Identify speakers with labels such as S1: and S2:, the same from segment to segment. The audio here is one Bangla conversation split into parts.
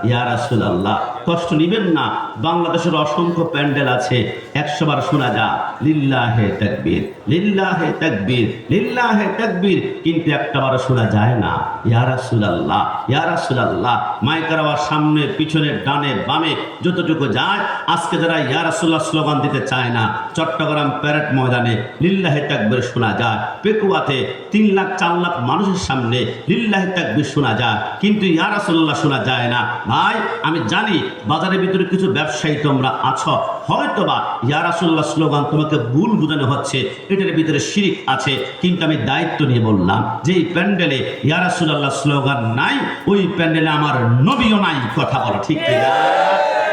S1: ইয়া রাসূলুল্লাহ কষ্ট নিবেন না, বাংলাদেশের অসংখ্য প্যান্ডেল আছে, 100 বার শোনা যা লিল্লাহে তাকবীর, লিল্লাহে তাকবীর, লিল্লাহে তাকবীর, কিন্তু একটা বার শোনা যায় না ইয়া রাসূলুল্লাহ, ইয়া রাসূলুল্লাহ। মাইকের আওয়াজ সামনে পিছনে ডানে বামে যতটুকু যায়, আজকে যারা ইয়া রাসূলুল্লাহ স্লোগান দিতে চায় না, চট্টগ্রাম প্যারেড ময়দানে লিল্লাহে তাকবীর শোনা যায়, পেকুয়াতে 3 লাখ 4 লাখ মানুষের সামনে লিল্লাহে তাকবীর শোনা যায়, কিন্তু ইয়া রাসূলুল্লাহ শোনা যায় না। ভাই আমি জানি বাজারের ভিতরে কিছু ব্যবসায়ী তোমরা আছো, হয়তোবা ইয়া রাসূলুল্লাহ স্লোগান তোমাকে ভুল বোঝানো হচ্ছে, এটার ভিতরে শিরক আছে, কিন্তু আমি দায়িত্ব নিয়ে বললাম যে এই প্যান্ডেলে ইয়া রাসূলুল্লাহ স্লোগান নাই, ওই প্যান্ডেলে আমার নবীও নাই। কথা বলো ঠিক কিনা?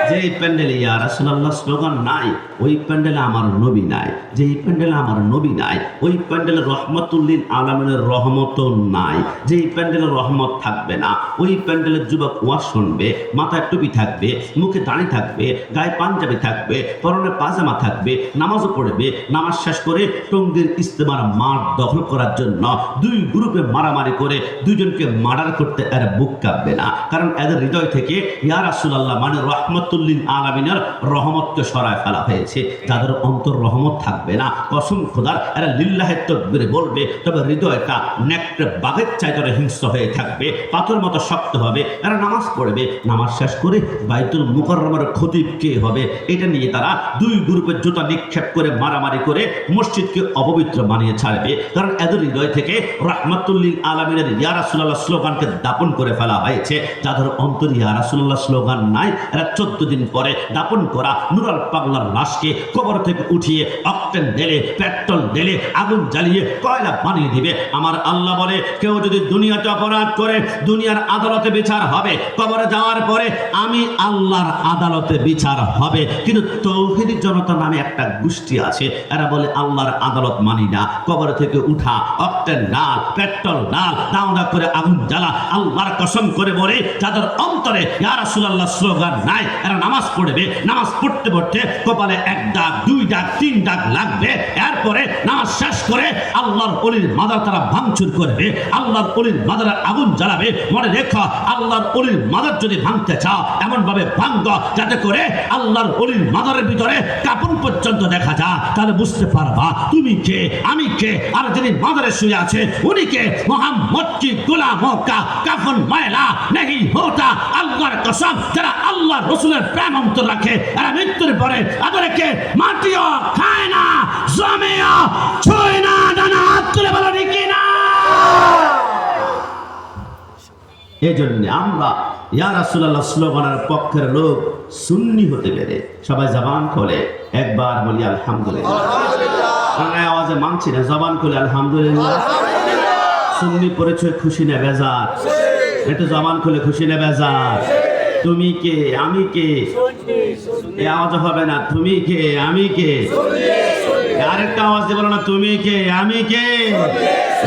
S1: যে প্যান্ডেলে ইয়া রাসূলুল্লাহ স্লোগান নাই, ওই প্যান্ডেলে আমার নবী নাই। যে প্যান্ডেলে আমার নবী নাই, ওই প্যান্ডেলে রহমাতুল লিল আলামিনের রহমত নাই। যে প্যান্ডেলে রহমত থাকবে না, ওই প্যান্ডেলের যুবক ওয়াজ শুনবে, মাথায় টুপি থাকবে, মুখে দাড়ি থাকবে, গায়ে পাঞ্জাবি থাকবে, পরনে পাজামা থাকবে, নামাজও পড়বে, নামাজ শেষ করে টঙ্গীর ইস্তেমার মাঠ দখল করার জন্য 2 গ্রুপে মারামারি করে 2 জনকে মার্ডার করতে এর বুক কাঁপবে না, কারণ এদের হৃদয় থেকে ইয়া রাসূলুল্লাহ মানে রহমাতুল লিল আলামিনের রহমতকে সরায় ফেলা হয়েছে। যাদের অন্তর রহমত থাকবে না, কসম খোদার এরা লিল্লাহে তাকবীর বলবে, তবে হৃদয়টা নেকড়ে বাঘের চাইতে হিংস্র হয়ে থাকবে, পাথর মতো শক্ত হবে। এরা নামাজ পড়বে, নামাজ শেষ করে বাইতুল মুকাররমের খতিব কে হবে এটা নিয়ে তারা 2 গ্রুপের জুতা নিক্ষেপ করে মারামারি করে মসজিদকে অপবিত্র বানিয়ে ছাড়বে, কারণ এদের হৃদয় থেকে রহমাতুল লিল আলামিনের ইয়া রাসূলুল্লাহ স্লোগানকে দাপন করে ফেলা হয়েছে। যাদের অন্তর ইয়া রাসূলুল্লাহ স্লোগান নাই, এরা 14 দিন পরে দাপন করা নুরাল পাগলার লাশকে কবর থেকে উঠিয়ে অক্টেন ঢেলে পেট্রোল ঢেলে আগুন জ্বালিয়ে কয়লা বানিয়ে দিবে। আমার আল্লাহ বলে কেউ যদি দুনিয়াতে অপরাধ করে দুনিয়ার আদালতে বিচার হবে, কবরে যাওয়ার পরে আমি আল্লাহর আদালতে বিচার হবে। কিন্তু তৌহিদি জনতা নামে একটা গোষ্ঠী আছে, এরা বলে আল্লাহর আদালত মানি না, কবর থেকে উঠা অক্টেন ডাল পেট্রোল ডাল দাউদা করে আগুন জ্বালা। আল্লাহর কসম করে বলে যাদের অন্তরে ইয়া রাসূলুল্লাহ স্লোগান নাই, এরা নামাজ পড়বে, নামাজ পড়তে পড়তে কপালে 1 দাগ 2 দাগ 3 দাগ লাগবে, এরপরে নামাজ শেষ করে আল্লাহর ওলির মাজার তারা ভাঙচুর করবে, আল্লাহর ওলির মাজারে আগুন জ্বালাবে। মনে রেখো, আল্লাহর ওলির মাজার যদি ভাঙতে চাও এমন ভাবে ভাঙব যাতে করে আল্লাহর ওলির মাজারের ভিতরে কাপন পর্যন্ত দেখা যায়, তাহলে বুঝতে পারবা তুমি কে আমি কে। আর যিনি মাজারে শুয়ে আছে উনি কে? মুহাম্মদ কি গোলাম কা কাফন ময়লা নেই হোতা। আল্লাহর কসম, যারা আল্লাহ রাসূলের প্রেম অন্তর রাখে এরা মৃত্যুর পরে আদরকে মাটিও খায় না, জমিও ছুঁয় না। ডানা হাত তুলে বলো ঠিক না? এই জন্য আমরা ইয়া রাসূলুল্লাহ স্লোগানের পক্ষের লোক সুন্নি হতে পেরে সবাই জবান খোলে একবার বলি আলহামদুলিল্লাহ। আল্লাহ আওয়াজে মানছি না, জবান খুলে আলহামদুলিল্লাহ। সুন্নি পরিচয় খুশি না বেজার? একটু জবান খুলে খুশি না বেজার? তুমি কে আমি কে? এই আওয়াজ হবে না, তুমি কে আমি কে? আরেকটা আওয়াজ দিয়ে বলো না, তুমি কে আমি কে?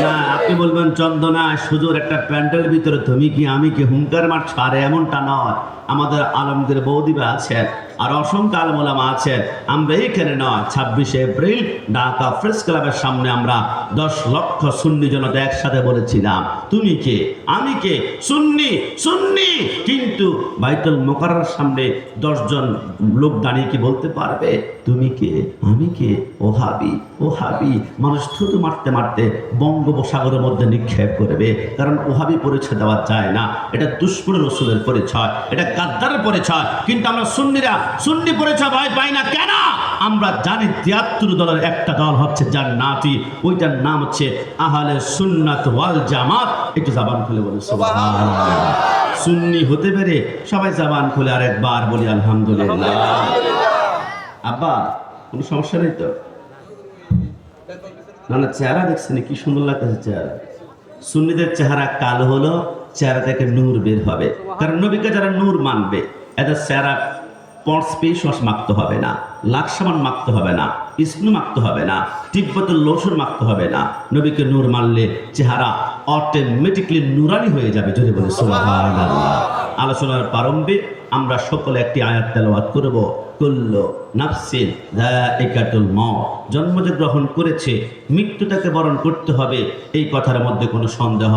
S1: না, আপনি বলবেন চন্দনা সুজোর একটা প্যান্ডেল ভিতরে তুমি কি আমি কি হুঙ্কার মারছ, আরে এমনটা নয়। আমাদের আলমগীর বৌদিবা আছেন আর অসংখ্য আলেম ওলামা আছেন। আমরা এইখানে নয়, 26শে এপ্রিল ঢাকা প্রেস ক্লাবের সামনে আমরা 10 লক্ষ সুন্নি জনতা একসাথে বলেছিলাম তুমি কে আমি কে? সুন্নি সুন্নি। কিন্তু বাইতুল মুকাররমের সামনে 10 জন লোক দাঁড়িয়ে কি বলতে পারবে তুমি কে আমি কে? ওহাবি ওহাবি। মানুষ থুতু মারতে মারতে বঙ্গোপসাগরের মধ্যে নিক্ষেপ করবে, কারণ ওহাবি পরিচয় দেওয়া যায় না। এটা দুশমন রাসূলের পরিচয়, এটা গাদ্দারের পরিচয়। কিন্তু আমরা সুন্নিরা সুন্নি পরিচয় ভয় পাই না কেন? আমরা জানি 73 দলের একটা দল হচ্ছে জান্নাতি, ওইটার নাম হচ্ছে আহলে সুন্নাত ওয়াল জামাত। একটু জবান খুলে বলি সুবহানাল্লাহ। সুন্নি হতে পেরে সবাই জবান খুলে আরেকবার বলি আলহামদুলিল্লাহ। আব্বা কোনো সমস্যা নেই তো? না না, চেহারা দেখছেন কি সুন্দর লাগতেছে চেহারা। সুন্নিদের চেহারা কালো হলো, চেহারা থেকে নূর বের হবে, কারণ নবীকে যারা নূর মানবে এদের চেহারা পর্স পেশওয়াশ মাখতে হবে না, লাকসামান মাখতে হবে না, ইসনু মাখতে হবে না, তিব্বতের লোশন মাখতে হবে না। নবীকে নূর মানলে চেহারা অটোমেটিকলি নুরানি হয়ে যাবে। যদি বলি সুবহানাল্লাহ। আলোচনার প্রারম্ভে আমরা সকলে একটি আয়াত তেলাওয়াত করব। কুল্লু নাফসিন যায়িকাতুল মউত। জন্ম যে গ্রহণ করেছে মৃত্যু তাকে বরণ করতে হবে, এই কথার মধ্যে কোনো সন্দেহ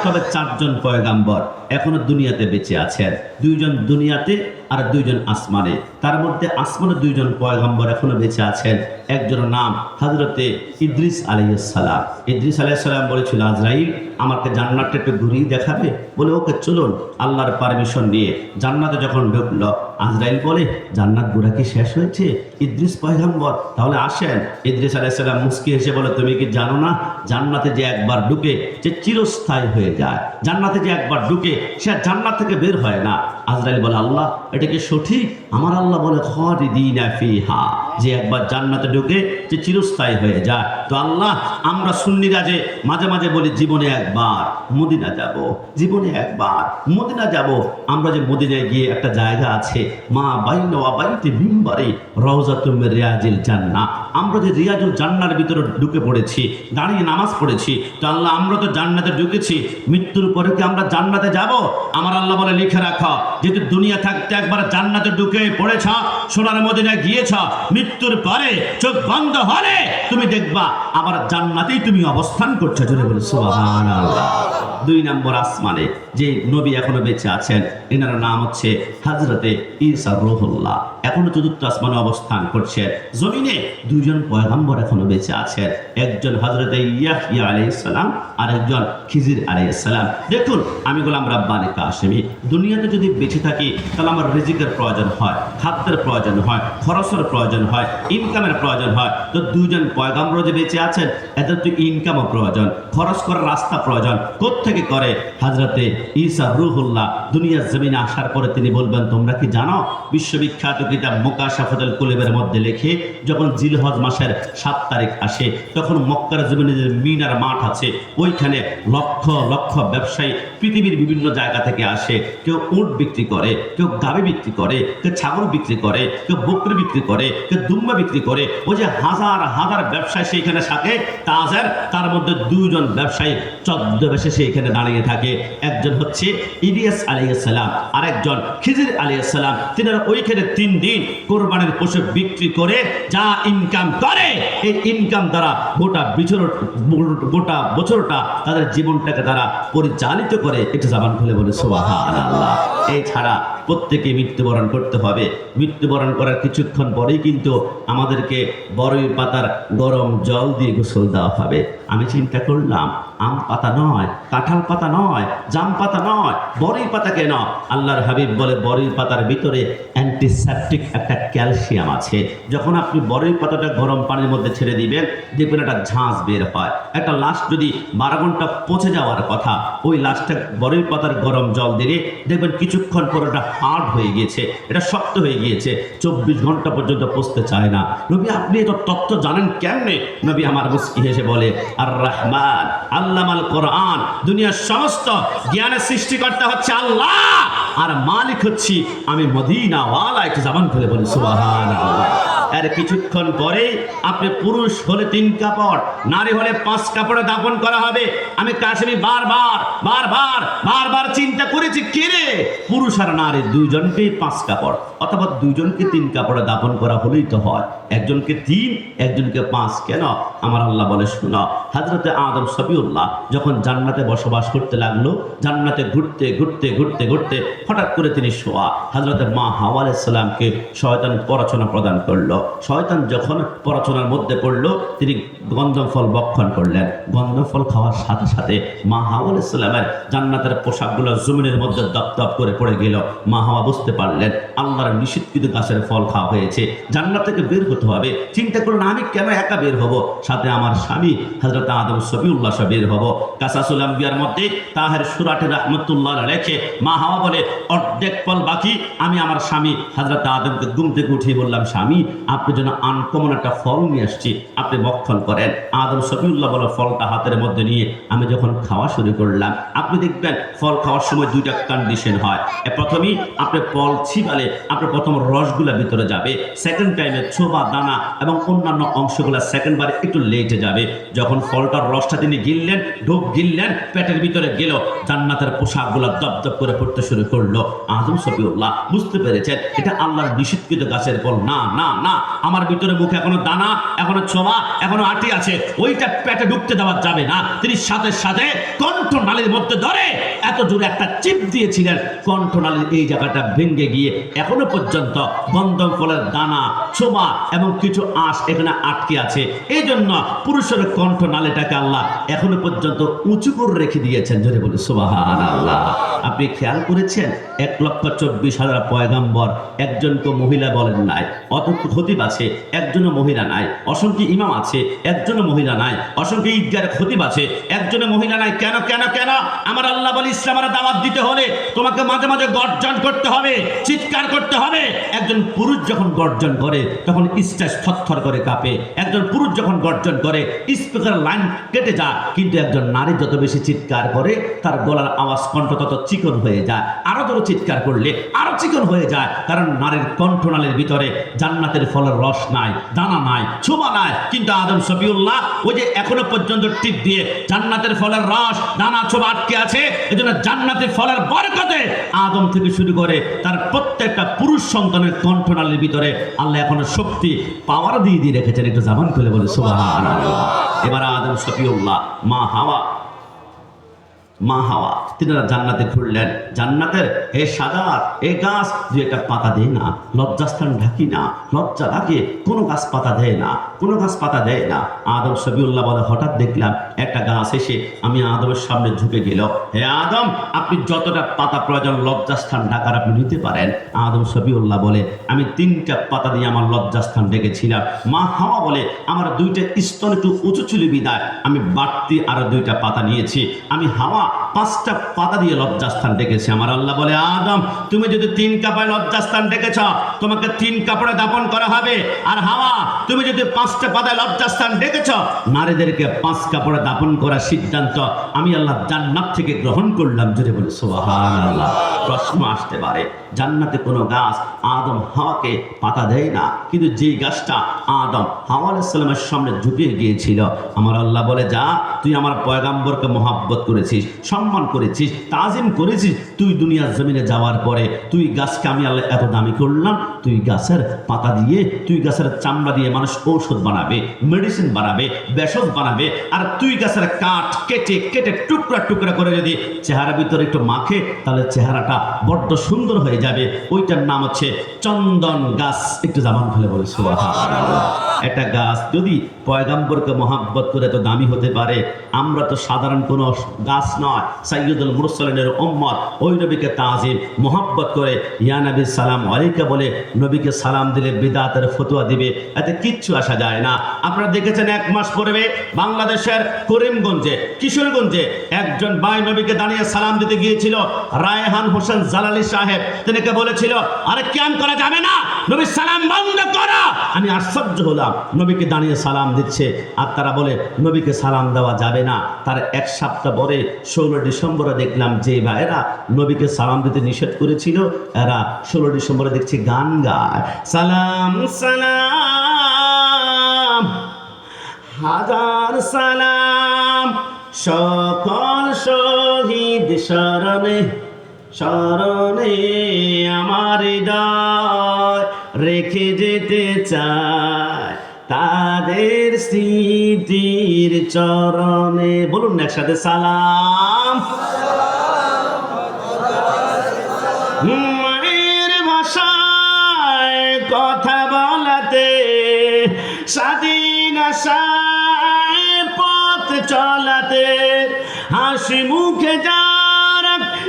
S1: তবে 4 জন পয়গাম্বর এখনো দুনিয়াতে বেঁচে আছেন, 2 জন দুনিয়াতে আর 2 জন আসমানে। তার মধ্যে আসমানে 2 জন পয়গাম্বর এখনো বেঁচে আছেন। একজনের নাম হযরতে ইদ্রিস আলাইহিস সালাম। ইদ্রিস আলাইহিস সালাম বলেছিল, আজরাইল আমাকে জান্নাতটা একটু ঘুরিয়ে দেখাবে? বলে ওকে চলুন। আল্লাহর পারমিশন নিয়ে জান্নাতে যখন ঢুকলো, আজরাইল বলে, জান্নাত ঘোরা কি শেষ হয়েছে? ইদ্রিস পয়গাম্বর, তাহলে আসেন। ইদ্রিস আলাইহিস সালাম মুস্কি হেসে বলে, তুমি কি জানো না জান্নাতে যে একবার ঢুকে যে চিরস্থায়ী হয়ে যায়, জান্নাতে যে একবার ঢুকে সে জান্নাত থেকে বের হয় না। আজরাইল বলে, আল্লাহ এটা কি সঠিক? আমার আল্লাহ বলে, খালিদিনা ফিহা, যে একবার জান্নাতে ঢুকে যে চিরস্থায়ী হয়ে যায়। তো আল্লাহ, আমরা সুন্নিরা যে মাঝে মাঝে বলি জীবনে একবার মদিনা যাব, জীবনে একবার মদিনা যাব। আমরা যে মদিনায় গিয়ে একটা জায়গা আছে, মা বাইনা ওয়া বাইতি মিম্বারি রাউযাতুম মির রিয়াজিল জান্নাহ, আমরা যে রিয়াজুল জান্নার ভিতরে ঢুকে পড়েছি, দাঁড়িয়ে নামাজ পড়েছি। তো আল্লাহ, আমরা তো জান্নাতে ঢুকেছি, মৃত্যুর পরে কি আমরা জান্নাতে যাব? আমার আল্লাহ বলে, লিখে রাখো, যেহেতু দুনিয়া থাকতে একবার জান্নাতে ঢুকে পড়েছ, সোনার মদিনায় গিয়েছ, মৃত্যুর পরে চোখ বন্ধ হলে তুমি দেখবা আবার জান্নাতেই তুমি অবস্থান করছো। জোরে বলে সুবহানাল্লাহ। 2 নম্বর আসমানে যে নবী এখনো বেঁচে আছেন, এনার নাম হচ্ছে হযরতে ঈসা রূহুল্লাহ, এখনো 4র্থ আসমানে অবস্থান করছেন। জমিনে 2 জন পয়গম্বর এখনো বেঁচে আছেন, একজন হযরতে ইয়াহইয়া আলাইহিস সালাম আর একজন খিজির আলাইহিস সালাম। দেখুন, আমি গোলাম রাব্বানী কাশেমি, দুনিয়াতে যদি বেঁচে থাকি তাহলে আমার রিজিকের প্রয়োজন হয়, খাদ্যের প্রয়োজন হয়, খরচের প্রয়োজন হয়, ইনকামের প্রয়োজন হয়। তো 2 জন পয়গম্বর যে বেঁচে আছেন, এদের তো ইনকামও প্রয়োজন, খরচ করার রাস্তা প্রয়োজন। কোত্থেকে করে? হযরতে ঈসা রূহুল্লাহ দুনিয়ার জমিনে আসার পরে তিনি বলবেন, তোমরা কি জানো বিশ্ববিখ্যাত কিতাব মুকাশাফাতুল কুলুবের মধ্যে লেখে, যখন জিলহজ মাসের 7 তারিখ আসে, তখন মক্কার জমিনে যে মিনার মাঠ আছে, ওইখানে লক্ষ লক্ষ ব্যবসায়ী পৃথিবীর বিভিন্ন জায়গা থেকে আসে। কেউ উট বিক্রি করে, কেউ গাভী বিক্রি করে, কেউ ছাগল বিক্রি করে, কেউ বকরি বিক্রি করে, কেউ দুম্বা বিক্রি করে। ওই যে হাজার হাজার ব্যবসায়ী সেইখানে থাকে, তার মধ্যে 2 জন ব্যবসায়ী ছদ্মবেশে সেইখানে দাঁড়িয়ে থাকে। একজন হচ্ছে ইলিয়াস আলাইহিস সালাম, আর একজন খিজির আলাইহিস সালাম। তিনারা ওইখানে 3 দিন কোরবানির পশু বিক্রি করে যা ইনকাম করে, এই ইনকাম দ্বারা গোটা বছরটা তাদের জীবনটাকে তারা পরিচালিত করে। এটা জবান খুলে বলে সুবহানাল্লাহ। এই ছাড়া প্রত্যেকে মৃত্যুবরণ করতে হবে। মৃত্যুবরণ করার কিছুক্ষণ পরেই কিন্তু আমাদেরকে বড়ই পাতার গরম জল দিয়ে গোসল দেওয়া হবে। আমি চিন্তা করলাম, আম পাতা নয়, কাঁঠাল পাতা নয়, জাম পাতা নয়, বড়ই পাতা কেন? আল্লাহর হাবিব বলে, বড়ই পাতার ভিতরে অ্যান্টিসেপটিক একটা ক্যালসিয়াম আছে। যখন আপনি বড়ই পাতাটা গরম পানির মধ্যে ছেড়ে দিবেন, দেখবেন একটা ঝাঁঝ বের হয়। একটা লাশ যদি 12 ঘন্টা পচে যাওয়ার কথা, ওই লাশটা বড়ই পাতার গরম জল দিলে দেখবেন কিছুক্ষণ পর এটা হার্ড হয়ে গিয়েছে, এটা শক্ত হয়ে গিয়েছে, 24 ঘন্টা পর্যন্ত পচতে চায় না। নবী, আপনি এত তথ্য জানেন কেমনে? নবী আমার মুস্কি হেসে বলে, আর রহমান আল্লামাল কোরআন, দুনিয়ার সমস্ত জ্ঞানের সৃষ্টিকর্তা হচ্ছে আল্লাহ, আর মালিক হচ্ছি আমি মদিনাওয়ালা। একটু জবান খুলে বলি সুবহানাল্লাহ। আর কিছুক্ষণ পরে আপনি পুরুষ হলে 3 কাপড়, নারী হলে 5 কাপড়ে দাফন করা হবে। আমি কাশেমি বারবার চিন্তা করেছি, কে রে, পুরুষ আর নারী 2 জনকেই 5 কাপড়, অথবা 2 জনকে 3 কাপড়ে দাফন করা হলেই তো হয়। একজনকে 3, একজনকে 5 কেন? আমার আল্লাহ বলে, শোনো, হযরতে আদম সফিউল্লাহ যখন জান্নাতে বসবাস করতে লাগলো, জান্নাতে ঘুরতে ঘুরতে ঘুরতে ঘুরতে হঠাৎ করে তিনি শোয়া। হযরতে মা হাওয়া আলাইহিস সালামকে শয়তান পরচনা প্রদান করলো। শয়তান যখন পরচনার মধ্যে পড়লো, তিনি গন্ধম ফল ভক্ষণ করলেন। গন্ধম ফল খাওয়ার সাথে সাথে মা হাওয়া আলাইহিস সালামের জান্নাতের পোশাকগুলো জমিনের মধ্যে দপদপ করে পড়ে গেল। মা হাওয়া বুঝতে পারলেন আল্লাহর নিষিদ্ধকৃত গাছের ফল খাওয়া হয়েছে, জান্নাত থেকে বের হতে হবে। চিন্তা করুন, আমি কেন একা বের হব, সাথে আমার স্বামী হযরত আদম সফিউল্লাহ সহ বের হব। কাসাসুল আম্বিয়ার মধ্যে তাহের সুরাটে রাহমাতুল্লাহ লেখে, মা হাওয়া বলে, অর্ধেক ফল বাকি। আমি আমার স্বামী হযরত আদমকে ঘুম থেকে উঠিয়ে বললাম, স্বামী, আপনি যেন আনকমন একটা ফল নিয়ে আসছি, আপনি ভক্ষণ করেন। আদম সফিউল্লাহ বলে, ফলটা হাতের মধ্যে নিয়ে আমি যখন খাওয়া শুরু করলাম, আপনি দেখবেন ফল খাওয়ার সময় 2টা কন্ডিশন হয়। প্রথমেই আপনি ফল ছিবালে আপনি প্রথম রসগুলা ভিতরে যাবে, সেকেন্ড টাইমে ছোবা দানা এবং অন্যান্য অংশগুলা সেকেন্ড বারে একটু লেটে যাবে। যখন ফলটার রসটা তিনি গিললেন, ঢোক গিললেন, পেটের ভিতরে গেল, জান্নাতের পোশাকগুলা দপদপ করে পড়তে শুরু করলো। আদম সফিউল্লাহ বুঝতে পেরেছেন এটা আল্লাহর নিষিদ্ধকৃত গাছের ফল। না না না, আমার ভিতরে মুখে এখনো দানা, এখনো ছোবা, এখনো আটি আছে, ওইটা পেটে ঢুকতে দেওয়া যাবে না। তিনি সাথে সাথে কণ্ঠ কণ্ঠনালীর মধ্যে ধরে এত জোরে একটা চিপ দিয়েছিলেন, কণ্ঠনালীর এই জায়গাটা ভেঙে গিয়ে এখনো পর্যন্ত গন্ধম ফলের দানা, ছোবা এবং কিছু আঁশ এখানে আটকে আছে। এই জন্য পুরুষের কণ্ঠনালীটাকে আল্লাহ এখনো পর্যন্ত উঁচু করে রেখে দিয়েছেন। জোরে বলি সুবহানাল্লাহ। আপনি খেয়াল করেছেন 1,24,000 পয়গাম্বর একজনকে মহিলা বলেন নাই, অসংখ্য খতিব আছে একজনও মহিলা নাই, অসংখ্য ইমাম আছে একজনও মহিলা নাই, অসংখ্য ঈদগার খতিব আছে একজনও মহিলা নাই। কেন কেন কেন? আমার আল্লাহ বলে ইসলামের দাওয়াত দিতে হলে তোমাকে মাঝে মাঝে গর্জন করতে হবে, চিৎকার করতে হবে। একজন পুরুষ যখন গর্জন করে তখন স্টেজ থরথর করে কাঁপে, একজন পুরুষ যখন গর্জন করে স্পিকার লাইন কেটে যায়, কিন্তু একজন নারী যত বেশি চিৎকার করে তার গলার আওয়াজ কণ্ঠ তত চিকন হয়ে যায়, আরো যত চিৎকার করলে আরো চিকন হয়ে যায়। কারণ নারীর কণ্ঠনালীর ভিতরে জান্নাতের ফলের রস নাই, দানা নাই, ছোবা নাই। কিন্তু আদম শফিউল্লাহ ওই যে এখনো পর্যন্ত টিপ দিয়ে জান্নাতের ফলের রস, দানা, ছোবা আটকে আছে। এজন্য জান্নাতের ফলের বরকতে আদম থেকে শুরু করে তার প্রত্যেকটা পুরুষ সন্তানের কণ্ঠনালীর ভিতরে আল্লাহ এখনো শক্তি পাওয়ার দিয়ে রেখেছেন। একটু জাবান খুলে বলে সুবহানাল্লাহ। এবার আদম শফিউল্লাহ মা হাওয়া তিনারা জান্নাতে ঘুরলেন। জান্নাতের এই সাদা এই গাছ দুই একটা পাতা দেয় না, লজ্জাস্থান ঢাকি না, লজ্জা লাগে, কোনো গাছ পাতা দেয় না, কোনো গাছ পাতা দেয় না। আদম শফিউল্লাহ বলে হঠাৎ দেখলাম একটা গাছ এসে আমি আদমের সামনে ঝুঁকে গেল, হে আদম আপনি যতটা পাতা প্রয়োজন লজ্জাস্থান ঢাকার আপনি নিতে পারেন। আদম শফিউল্লাহ বলে আমি 3টা পাতা দিয়ে আমার লজ্জাস্থান ঢেকেছিলাম। মা হাওয়া বলে আমার 2টা স্তন একটু উঁচু ছিল বিদায় আমি বাড়তি আরো 2টা পাতা নিয়েছি। আমি হাওয়া 5টা পাতা দিয়ে লজ্জাস্থান ডেকেছি। আমার আল্লাহ বলে আদম তুমি যদি 3 কাপড়ে লজ্জাস্থান ডেকেছ তোমাকে 3 কাপড়ে দাপন করা হবে। আর হাওয়া তুমি যদি 5টা পাতায় লজ্জাস্থান ডেকেছ নারীদেরকে 5 কাপড়ে দাপন করার সিদ্ধান্ত আমি আল্লাহ জান্নাত থেকে গ্রহণ করলাম। জোরে বলে সুবহানাল্লাহ। প্রশ্ন আসতে পারে জান্নাতে কোনো গাছ আদম হাওয়াকে পাতা দেয় না, কিন্তু যেই গাছটা আদম হাওয়া আলাইহিস সালামের সামনে ঝুঁকে গিয়েছিল আমার আল্লাহ বলে যা তুই আমার পয়গাম্বরকে মহব্বত করেছিস, সম্মান করেছিস, তাজিম করেছিস, তুই দুনিয়ার জমিনে যাওয়ার পরে তুই গাছকে আমি আল্লাহ এত দামি করলাম, তুই গাছের পাতা দিয়ে তুই গাছের চামড়া দিয়ে মানুষ ঔষধ বানাবে, মেডিসিন বানাবে, ভেষজ বানাবে। আর তুই গাছের কাঠ কেটে কেটে টুকরা টুকরা করে যদি চেহারা ভিতরে একটু মাখে তাহলে চেহারাটা বড্ড সুন্দর হয়ে যাবে। ওইটার নাম হচ্ছে চন্দন গাছ। একটু জামান ফেলে বলে সুবহানাল্লাহ। একটা গাছ যদি পয়গাম্বরকে মহব্বত করে তো দামি হতে পারে, আমরা তো সাধারণ কোনো গাছ নয়, সাইয়্যিদুল মুরসালিনের উম্মত। ওই নবীকে তাজিম মহব্বত করে ইয়া নবী সালাম আলাইকা বলে নবীকে সালাম দিলে বিদআতের ফতোয়া দিবে, এতে কিচ্ছু আসা যায় না। আপনারা দেখেছেন 1 মাস পূর্বে বাংলাদেশের করিমগঞ্জে কিশোরগঞ্জে একজন ভাই নবীকে দাঁড়িয়ে সালাম দিতে গিয়েছিল। রায়হান হোসেন জালালি সাহেব তিনিকে বলেছিল আরে কেন করা যাবে না, নবী সালাম বন্ধ করো। আমি আশ্চর্য হলাম, নবীকে দাঁড়িয়ে সালাম দিচ্ছে আর তারা বলে নবীকে সালাম দেওয়া যাবে না। তার 1 সপ্তাহ পরে 16 ডিসেম্বরে দেখলাম যে ভাইয়েরা নবীকে সালাম দিতে নিষেধ করেছিল এরা 16 ডিসেম্বরে দেখছি গান গায়, সালাম সালাম হাজার সালাম সকল শহীদ স্মরণে স্মরণে আমার হৃদয় রেখে যেতে চায় তাদের স্মৃতির চরণে। বলুন না একসাথে সালাম। মায়ের ভাষায় কথা বলাতে স্বাধীন আশায় পথ চলাতে হাসি মুখে যার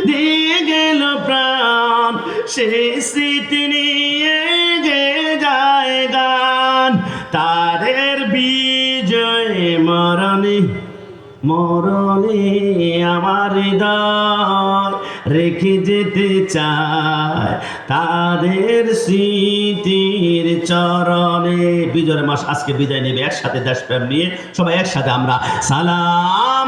S1: দিয়ে গেল প্রাণ সেই স্মৃতি নিয়ে যে যায় গান তাদের বিজয় মরণে মরণে আমার হৃদয় রেখে যেতে চায় তাদের স্মৃতির চরণে। বিজয়ের মাস আজকে বিদায় নেবে একসাথে দেশপ্রেম নিয়ে সবাই একসাথে আমরা সালাম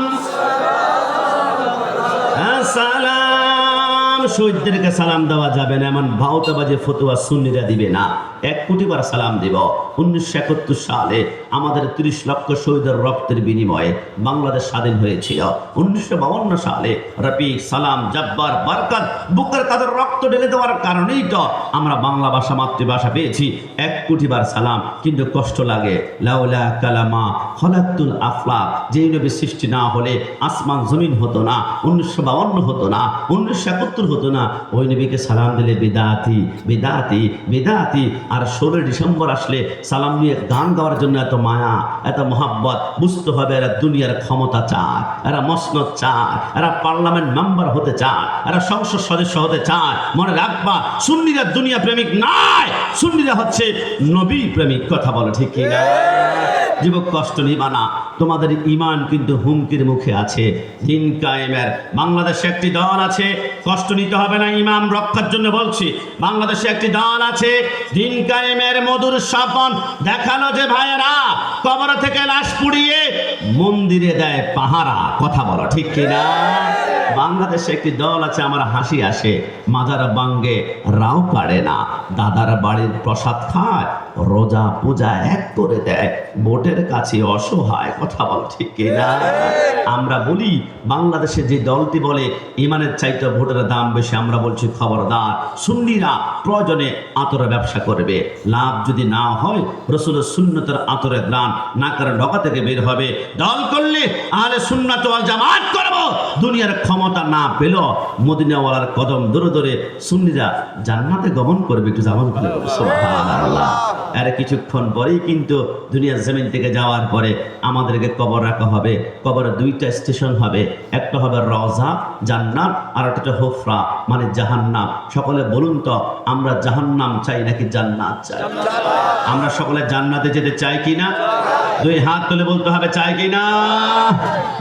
S1: সালাম শহীদদেরকে সালাম দেওয়া যাবে না এমন ভাওতাবাজি ফতোয়া সুন্নিরা দিবে না। 1 কোটি বার সালাম দিব। 1971 সালে আমাদের 30 লক্ষ শহীদের রক্তের বিনিময়ে বাংলাদেশ স্বাধীন হয়েছিল। 1952 সালে রফিক, সালাম, জব্বার, বরকত বুকের তাদের রক্ত ঢেলে দেওয়ার কারণেই তো আমরা বাংলা ভাষা মাতৃভাষা পেয়েছি। 1 কোটি বার সালাম। কিন্তু কষ্ট লাগে, লাউলা কালামা খলাকুল আফলাক, যেই নবী সৃষ্টি না হলে আসমান জমিন হতো না, 1952 হতো না, 1971 হতো না। ওই নবীকে সালাম দিলে বিদাতি বিদাতি বিদাতি। আর 16 ডিসেম্বর আসলে সালাম নিয়ে গান গাওয়ার জন্য এত মায়া, এত মোহাব্বত। বুঝতে হবে এরা দুনিয়ার ক্ষমতা চায়, এরা মসনদ চায়, এরা পার্লামেন্ট মেম্বার হতে চায়, এরা সংসদ সদস্য হতে চায়। মনে রাখবা, সুন্নিরা দুনিয়া প্রেমিক নয়, সুন্নিরা হচ্ছে নবী প্রেমিক। কথা বলো ঠিক কি না? যুবক, কষ্ট নিবা না, তোমাদের ঈমান কিন্তু হুমকির মুখে আছে। দিন কায়েমের বাংলাদেশে একটি দল আছে, কষ্ট নিতে হবে না, ইমাম রক্ষার জন্য বলছি। বাংলাদেশে একটি দল আছে, দিন কায়েমের মধুর স্বপন দেখানো যে ভাইয়েরা কবর থেকে লাশ পুড়িয়ে মন্দিরে দেয় পাহারা। কথা বলো ঠিক কিনা? বাংলাদেশে একটি দল আছে, আমার হাসি আসে, মাজার বাঙ্গে রাও পারে না, দাদার বাড়ির প্রসাদ খায়, রোজা পূজা এক করে দেয়, ভোটের কাছে অসহায়। কথা বল ঠিক কিনা? আমরা বলি বাংলাদেশে যে দলটি বলে ইমানের চাইতে ভোটের দাম বেশি, আমরা বলছি খবরদার, সুন্নিরা প্রয়োজনে আতরের ব্যবসা করবে, লাভ যদি না হয় রাসূলের সুন্নতের আতরের দাম নাকের ঢোকা থেকে বের হবে। দল করলে আহলে সুন্নাত ওয়াল জামাত করব। দুনিয়ার ক্ষমতা না পেল মদিনাওয়ালার কদম ধরে ধরে সুন্নিরা জান্নাতে গমন করবে। একটু জামান করে সুবহানাল্লাহ। আর কিছুক্ষণ পরেই কিন্তু দুনিয়ার জমিন থেকে যাওয়ার পরে আমাদেরকে কবর রাখা হবে। কবরে 2টা স্টেশন হবে, একটা হবে রওজা জান্নাত, আর একটা হুফরা মানে জাহান্নাম। সকলে বলুন তো, আমরা জাহান্নাম চাই নাকি জান্নাত চাই? আমরা সকলে জান্নাতে যেতে চাই কিনা? 2 হাত তুলে বলতে হবে চাই কিনা?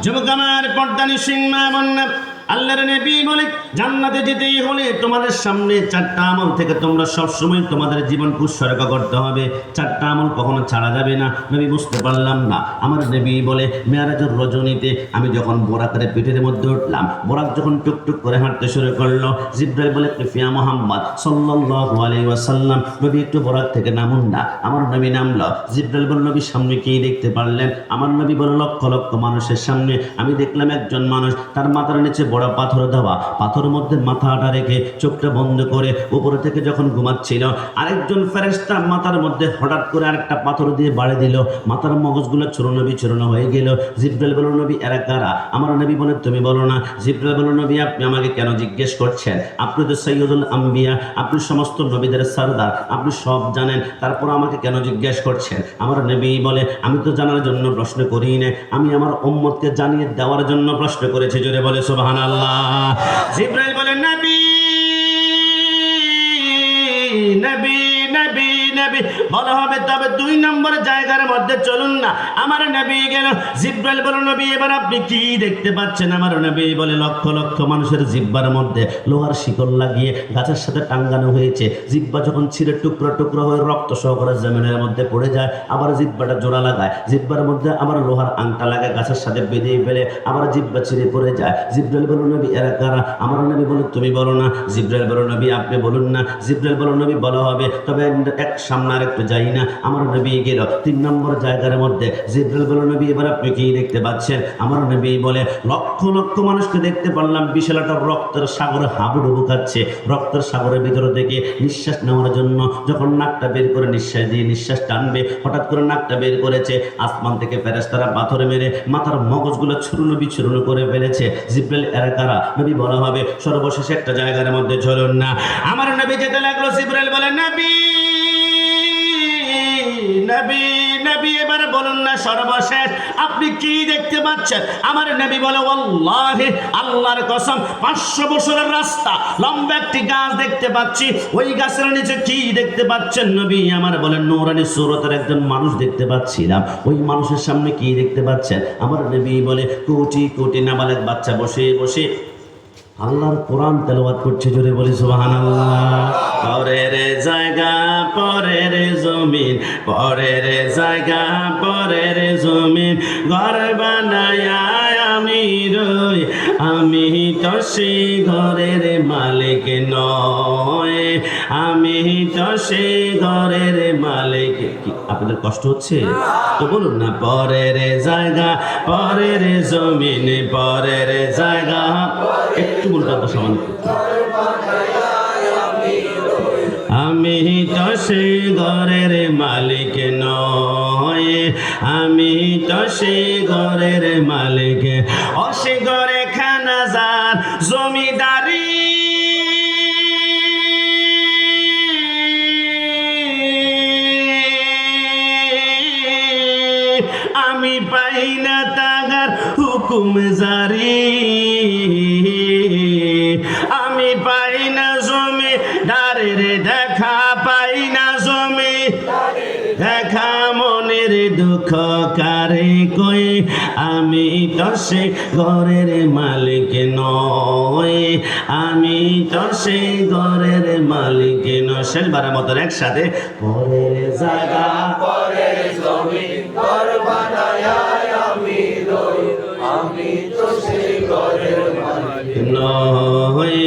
S1: যুবক আমার, পর্দানি সিং মা বন্যা আল্লাহর নবী বলে জান্নাতে যেতেই হলে তোমাদের সামনে 4টা আমল থেকে তোমরা সব সময় তোমাদের জীবন উৎসর্গ করতে হবে। 4টা আমল কখনো ছাড়া যাবে না। নবী বুঝতে পারলাম না। আমার নবী বলে মেরাজের রজনীতে আমি যখন বোরাকের পিঠের মধ্যে উঠলাম, বোরাক যখন টুকটুক করে হাঁটতে শুরু করলো, জিবরাইল বলে ফিয়া মুহাম্মদ সাল্লাল্লাহু আলাইহি ওয়াসাল্লাম, নবী একটু বোরাক থেকে নামুন না। আমার নবী নামলো। জিবরাইল বলে নবীর সামনে কি দেখতে পারলেন? আমার নবী বলে লক্ষ লক্ষ মানুষের সামনে আমি দেখলাম একজন মানুষ, তার মাথার নিচে বড় পাথর দেওয়া, পাথরের মধ্যে মাথাটা রেখে চোখটা বন্ধ করে উপরে থেকে যখন ঘুমাচ্ছিল, আরেকজন ফেরেশতা মাথার মধ্যে হঠাৎ করে আরেকটা পাথর দিয়ে বাড়ি দিল, মাথার মগজগুলো চূর্ণ হয়ে গেল। জিবরাইল বলল নবী এরা কারা? আমার নবী বলে তুমি বলো না। জিবরাইল বলল নবী আপনি আমাকে কেন জিজ্ঞেস করছেন? আপনি তো সৈয়দুল আম্বিয়া, আপনি সমস্ত নবীদের সরদার, আপনি সব জানেন, তারপর আমাকে কেন জিজ্ঞেস করছেন? আমার নবী বলে আমি তো জানার জন্য প্রশ্ন করি না, আমি আমার উম্মতকে জানিয়ে দেওয়ার জন্য প্রশ্ন করেছি। জোরে বলে সুবহানাল্লাহ। জিবরাইল বলেন নবী নবী নবী নবী বলা হবে, তবে 2 নম্বর জায়গার মধ্যে চলুন না। আমার নবী গেল। জিবরাইল বলে নবী এবার আপনি কি দেখতে পাচ্ছেন? আমার নবী বলে লক্ষ লক্ষ মানুষের জিহ্বার মধ্যে লোহার শিকল লাগিয়ে গাছের সাথে টাঙ্গানো হয়েছে। জিহ্বা যখন ছিঁড়ে টুকরো টুকরো হয়ে রক্ত সহকারে জমিনের মধ্যে পড়ে যায়, আবার জিহ্বাটা জোড়া লাগায়, জিহ্বার মধ্যে আবার লোহার আংটা লাগায়, গাছের সাথে বেঁধে ফেলে, আবার জিহ্বা ছিঁড়ে পড়ে যায়। জিবরাইল বলে নবী এরা কারা? আমার নবী বলে তুমি বলো না। জিবরাইল বলে নবী আপনি বলুন না। জিবরাইল বলে নবী বলা হবে, তবে এক সামনে আর একটু যাই না। আমার নবী গেল 3 নম্বর জায়গার মধ্যে। জিবরাইল বলে নবী এবার আপনি কি দেখতে পাচ্ছেন? আমার নবী বলে লক্ষ লক্ষ মানুষকে দেখতে পারলাম, বিশাল একটা রক্তের সাগরে হাবুডুবু খাচ্ছে। রক্তের সাগরের ভিতর থেকে নিঃশ্বাস নেওয়ার জন্য যখন নাকটা বের করে নিঃশ্বাস দিয়ে নিঃশ্বাস টানবে, হঠাৎ করে নাকটা বের করেছে, আসমান থেকে ফেরেশতারা পাথরে মেরে মাথার মগজগুলো চূর্ণ বিচূর্ণ করে ফেলেছে। জিবরাইল এরা কারা? নবী বলা হবে সর্বশেষে একটা জায়গার মধ্যে চলুন না। আমার নবী যেতে লাগলো। জিবরাইল বলে নবী নবী নবী এবার বলুন না সর্বশেষ আপনি কি দেখতে পাচ্ছেন? আমার নবী বলে ওয়াল্লাহি আল্লাহর কসম 500 বছরের রাস্তা লম্বা একটি গাছ দেখতে পাচ্ছি। ওই গাছের নিচে কি দেখতে পাচ্ছেন? নবী আমার বলেন নূরানী সুরতের একজন মানুষ দেখতে পাচ্ছিলাম। ওই মানুষের সামনে কি দেখতে পাচ্ছেন? আমার নবী বলে কোটি কোটি নাবালেগ বাচ্চা বসে বসে আল্লাহর কোরআন তেলাওয়াত করছে। জোরে বলি সুবহানাল্লাহ। পরের জায়গা পরের জমিন, পরের জায়গা পরের জমিন, ঘর বানায়া আমি রই, আমি তো সেই ঘরের মালিক নয়, আমি তো সেই ঘরের মালিক। কি আপনাদের কষ্ট হচ্ছে? তো বলুন না, পরের জায়গা, পরের জমিন, পরের জায়গা। একটু বলতে সমান করতে, আমি তো সেই ঘরের মালিক নয়, আমি তো সেই ঘরের মালিক। অসে ঘরে খানা যার জমিদারি, আমি পাই না তাগার হুকুম জারি, আমি পাই না জমি দারের দেখা, পাই না জমি দেখা, মনের দুঃখ কারে কই, আমি তো সে ঘরের মালিক নয়, আমি তো সে ঘরের মালিক নয়। শেষবারের মতন একসাথে, পরের জায়গা, পরের জমি, ঘর বানায়া আমি রই, আমি তো সে ঘরের মালিক নয়,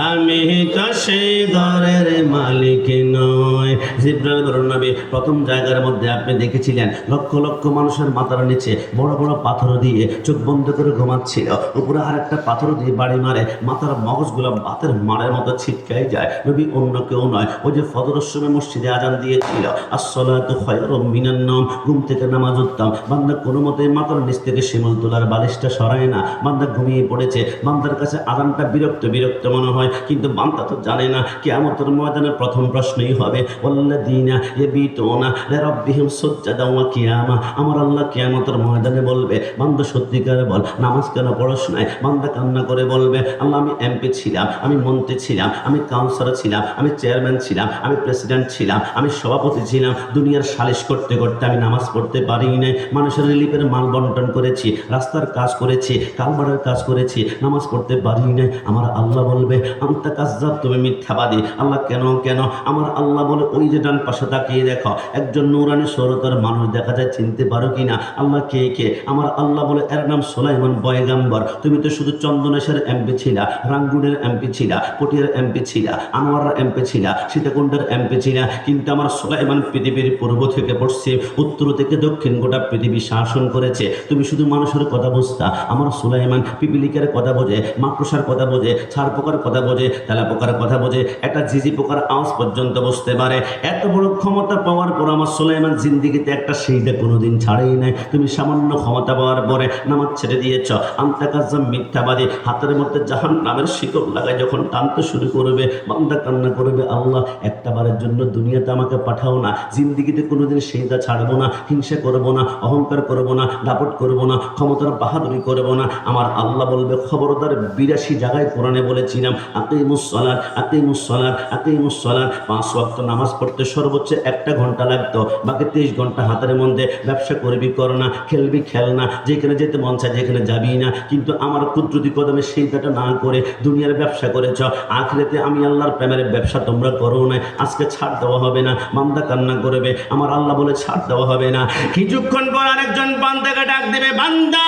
S1: আমি তো সে ঘরের মালিক নয়। জিবরাইল নবী প্রথম জায়গার মধ্যে আপনি দেখেছিলেন লক্ষ লক্ষ মানুষের মাথার নিচে বড় বড় পাথর দিয়ে চোখ বন্ধ করে ঘুমাচ্ছিল, উপরে আর একটা পাথর দিয়ে বাড়ি মারে, মাথার মগজগুলো বাতের মারের মতো ছিটকাই যায়। নবী অন্য কেউ নয়, ওই যে ফজরের সময় মসজিদে আজান দিয়েছিল, আসসালাতু খায়রুম মিনান নাওম, ঘুম থেকে নামাজ উঠতাম, বান্দা কোনো মতে মাথার নিচ থেকে শিমুল তোলার বালিশটা সরায় না, বান্দা ঘুমিয়ে পড়েছে। বান্দার কাছে আজানটা বিরক্ত বিরক্ত মনে হয়, কিন্তু বান্দা তো জানে না কিয়ামতের ময়দানে প্রথম প্রশ্নই হবে, ওয়াল্লাযীনা ইয়াবিতুনা লিরাব্বিহিম সুজদান ওয়া কিয়ামা। আমার আল্লাহ কিয়ামতের ময়দানে বলবে, বান্দা সত্যিকারে বল নামাজ কেন পড়স নাই? বান্দা কান্না করে বলবে, আল্লাহ আমি এমপি ছিলাম, আমি মন্ত্রী ছিলাম, আমি কাউন্সিলর ছিলাম, আমি চেয়ারম্যান ছিলাম, আমি প্রেসিডেন্ট ছিলাম, আমি সভাপতি ছিলাম, দুনিয়ার সালিশ করতে করতে আমি নামাজ পড়তে পারি নাই, মানুষের রিলিফের মাল বন্টন করেছি, রাস্তার কাজ করেছি, কালবারের কাজ করেছি, নামাজ পড়তে পারি নাই। আমার আল্লাহ বলবে, আনতা কাযযাব, তুমি মিথ্যাবাদী। আল্লাহ কেন কেন? আমার আল্লাহ বলে, ওই যে ডান পাশে তাকিয়ে দেখো, একজন নূরানি সুরতের মানুষ দেখা যায়, চিনতে পারো কিনা? আল্লাহ কে কে? আমার আল্লাহ বলে, এর নাম সুলাইমান পয়গাম্বর। তুমি তো শুধু চন্দনেশের এমপি ছিলা, রাঙ্গুনের এমপি ছিলা, পটিয়ার এমপি ছিলা, আনোয়ারের এমপি ছিলা, সীতাকুণ্ডের এমপি ছিলা, কিন্তু আমার সুলাইমান পৃথিবীর পূর্ব থেকে পশ্চিম, উত্তর থেকে দক্ষিণ গোটা পৃথিবী শাসন করেছে। তুমি শুধু মানুষের কথা বুঝতা, আমার সুলাইমান পিপিলিকার কথা বোঝে, মাকড়সার কথা বোঝে, ছাড় পোকার কথা বোঝে, তেলা পোকার কথা বোঝে, একটা ঝিঝি পোকার আওয়াজ পর্যন্ত বুঝতে পারে। এত বড় ক্ষমতা পাওয়ার পর আমার সুলাইমান জিন্দিগিতে একটা সেইটা কোনোদিন ছাড়েই নাই। তুমি সামান্য ক্ষমতা পাওয়ার পরে নামাজ ছেড়ে দিয়েছ, আনতা কাযযাব, মিথ্যাবাদী। হাতের মধ্যে জাহান্নামের শিকল লাগায় যখন টানতে শুরু করবে, বান্দা কান্না করবে, আল্লাহ একটা বারের জন্য দুনিয়াতে আমাকে পাঠাও না, জিন্দিগিতে কোনোদিন সেইটা ছাড়বো না, হিংসা করবো না, অহংকার করবো না, দাপট করবো না, ক্ষমতার বাহাদুরি করবো না। আমার আল্লাহ বলবে, খবরদার, 82 জায়গায় কোরআনে বলেছিলাম, আকিমুস সালাত, আকিমুস সালাত, আকিমুস সালাত। 5 ওয়াক্ত নামাজ পড়তে সর্বোচ্চ 1 ঘন্টা লাগতো, বাকি 23 ঘন্টা হাতের মধ্যে ব্যবসা করবি কর না, খেলবি খেল না, যেখানে যেতে মন চায় যেখানে যাবি না। কিন্তু আমার কুদরতি কদমে সেইটা না করে দুনিয়ার ব্যবসা করেছ, আখিরাতে আমি আল্লাহর প্রেমের ব্যবসা তোমরা করো না, আজকে ছাড় দেওয়া হবে না। বান্দা কান্না করবে, আমার আল্লাহ বলে ছাড় দেওয়া হবে না। কিছুক্ষণ পর আরেকজন বান্দাকে ডাক দেবে, বান্দা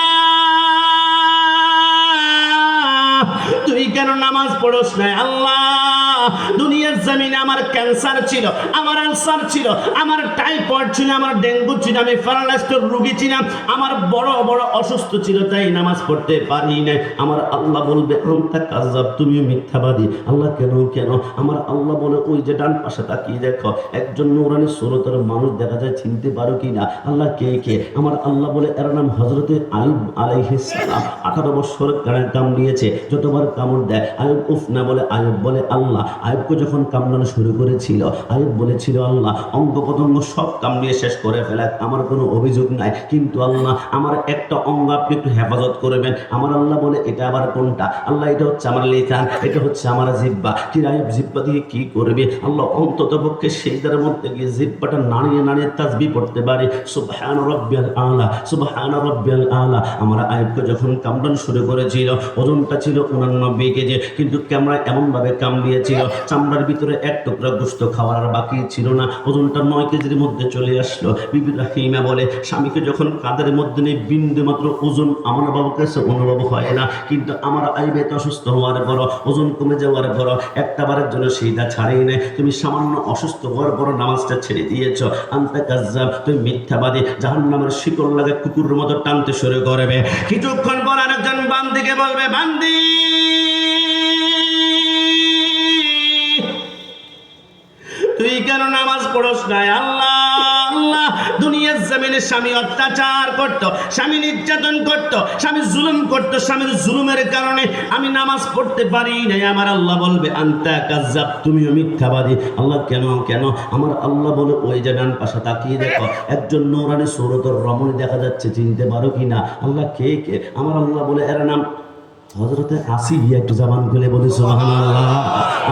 S1: তুই কেন নামাজ পড়স না? আল্লাহ, দুনিয়ার জমিনে আমার ক্যান্সার ছিল, আমার আলসার ছিল, আমার টাইফয়েড ছিল, আমার ডেঙ্গু ছিল, আমি প্যারালাইজড রোগী ছিলাম, আমার বড় বড় অসুস্থ ছিল, তাই নামাজ পড়তে পারি না। আমার আল্লাহ বলবে, আনতা কাযযাব, তুমিও মিথ্যাবাদী। আল্লাহ কেন কেন? আমার আল্লাহ বলে, ওই যে ডান পাশে তাকিয়ে দেখো, একজন নূরানি সুরতের মানুষ দেখা যায়, চিনতে পারো কিনা? আল্লাহ কে কে? আমার আল্লাহ বলে, এর নাম হযরতে আইয়ুব আলাইহিস সালাম। 18 বছর কামড়িয়েছে, যতবার কামড় দেয় আইয়ুব উফ না বলে, আইয়ুব বলে আল্লাহ। আইয়ুবকে যখন কামড়ানো শুরু করেছিল, আইয়ুব বলেছিল, আল্লাহ অঙ্গ প্রত্যঙ্গ সব কামড়িয়ে শেষ করে ফেলাক, আমার কোনো অভিযোগ নাই, কিন্তু আল্লাহ আমার একটা অঙ্গ আপনি একটু হেফাজত করবেন। আমার আল্লাহ বলে, এটা আবার কোনটা? আল্লাহ, এটা হচ্ছে আমার লিসান, এটা হচ্ছে আমার জিহ্বা। কি আইয়ুব জিহ্বা দিয়ে কি করবে? আল্লাহ অন্তত পক্ষে সেইটার মধ্যে গিয়ে জিহ্বাটা নাড়িয়ে নাড়িয়ে তাসবিহ পড়তে পারে, সুবহান রাব্বিয়াল আলা, সুবহান রাব্বিয়াল আলা। আমার আইয়ুবকে যখন কামড়ানো শুরু করেছিল, ওজনটা ছিল 89 কেজি, কিন্তু ক্যামেরা এমন ভাবে কামড়িয়েছিল, চামড়ার ভিতরে ভিতরে এক টুকরা গোশত খাওয়ার আর বাকি ছিল না, ওজনটা 9 কেজির মধ্যে চলে আসলো। বিবি রাহিমা বলে, স্বামীকে যখন কাঁধের মধ্যে নেই বিন্দু মাত্র ওজন আমার বাবুর কাছে অনুভব হয় না, কিন্তু আমার আইবেতে অসুস্থ হওয়ার পর, ওজন কমে যাওয়ার পর একটা বারের জন্য সেইটা ছাড়িয়ে নেয়। তুমি সামান্য অসুস্থ হওয়ার পর নামাজটা ছেড়ে দিয়েছ, আনতা কাজ্জাব, তুমি মিথ্যাবাদী। জাহান্নামের শিকল লাগে কুকুরের মতো টানতে শুরু করবে। কিছুক্ষণ পর আরেকজন বান্দিকে বলবে, বান্দি তুই কেন নামাজ পড়স নাই? আল্লাহ আল্লাহ, দুনিয়ার জমিনে স্বামী অত্যাচার করত, স্বামী নির্যাতন করত, স্বামী জুলুম করত, স্বামীর জুলুমের কারণে আমি নামাজ পড়তে পারি নাই। আমার আল্লাহ বলবে, আনতা কাজ্জাব, তুমিও মিথ্যাবাদী। আল্লাহ কেন কেন? আমার আল্লাহ বলে, ওই যে ডান পাশে তাকিয়ে দেখো, একজন নূরানি সূরতের রমণী দেখা যাচ্ছে, চিনতে পারো কিনা? আল্লাহ কে কে? আমার আল্লাহ বলে, এর নাম হযরতে আসিয়া। একটু জবান খুলে বলি সুবহানাল্লাহ।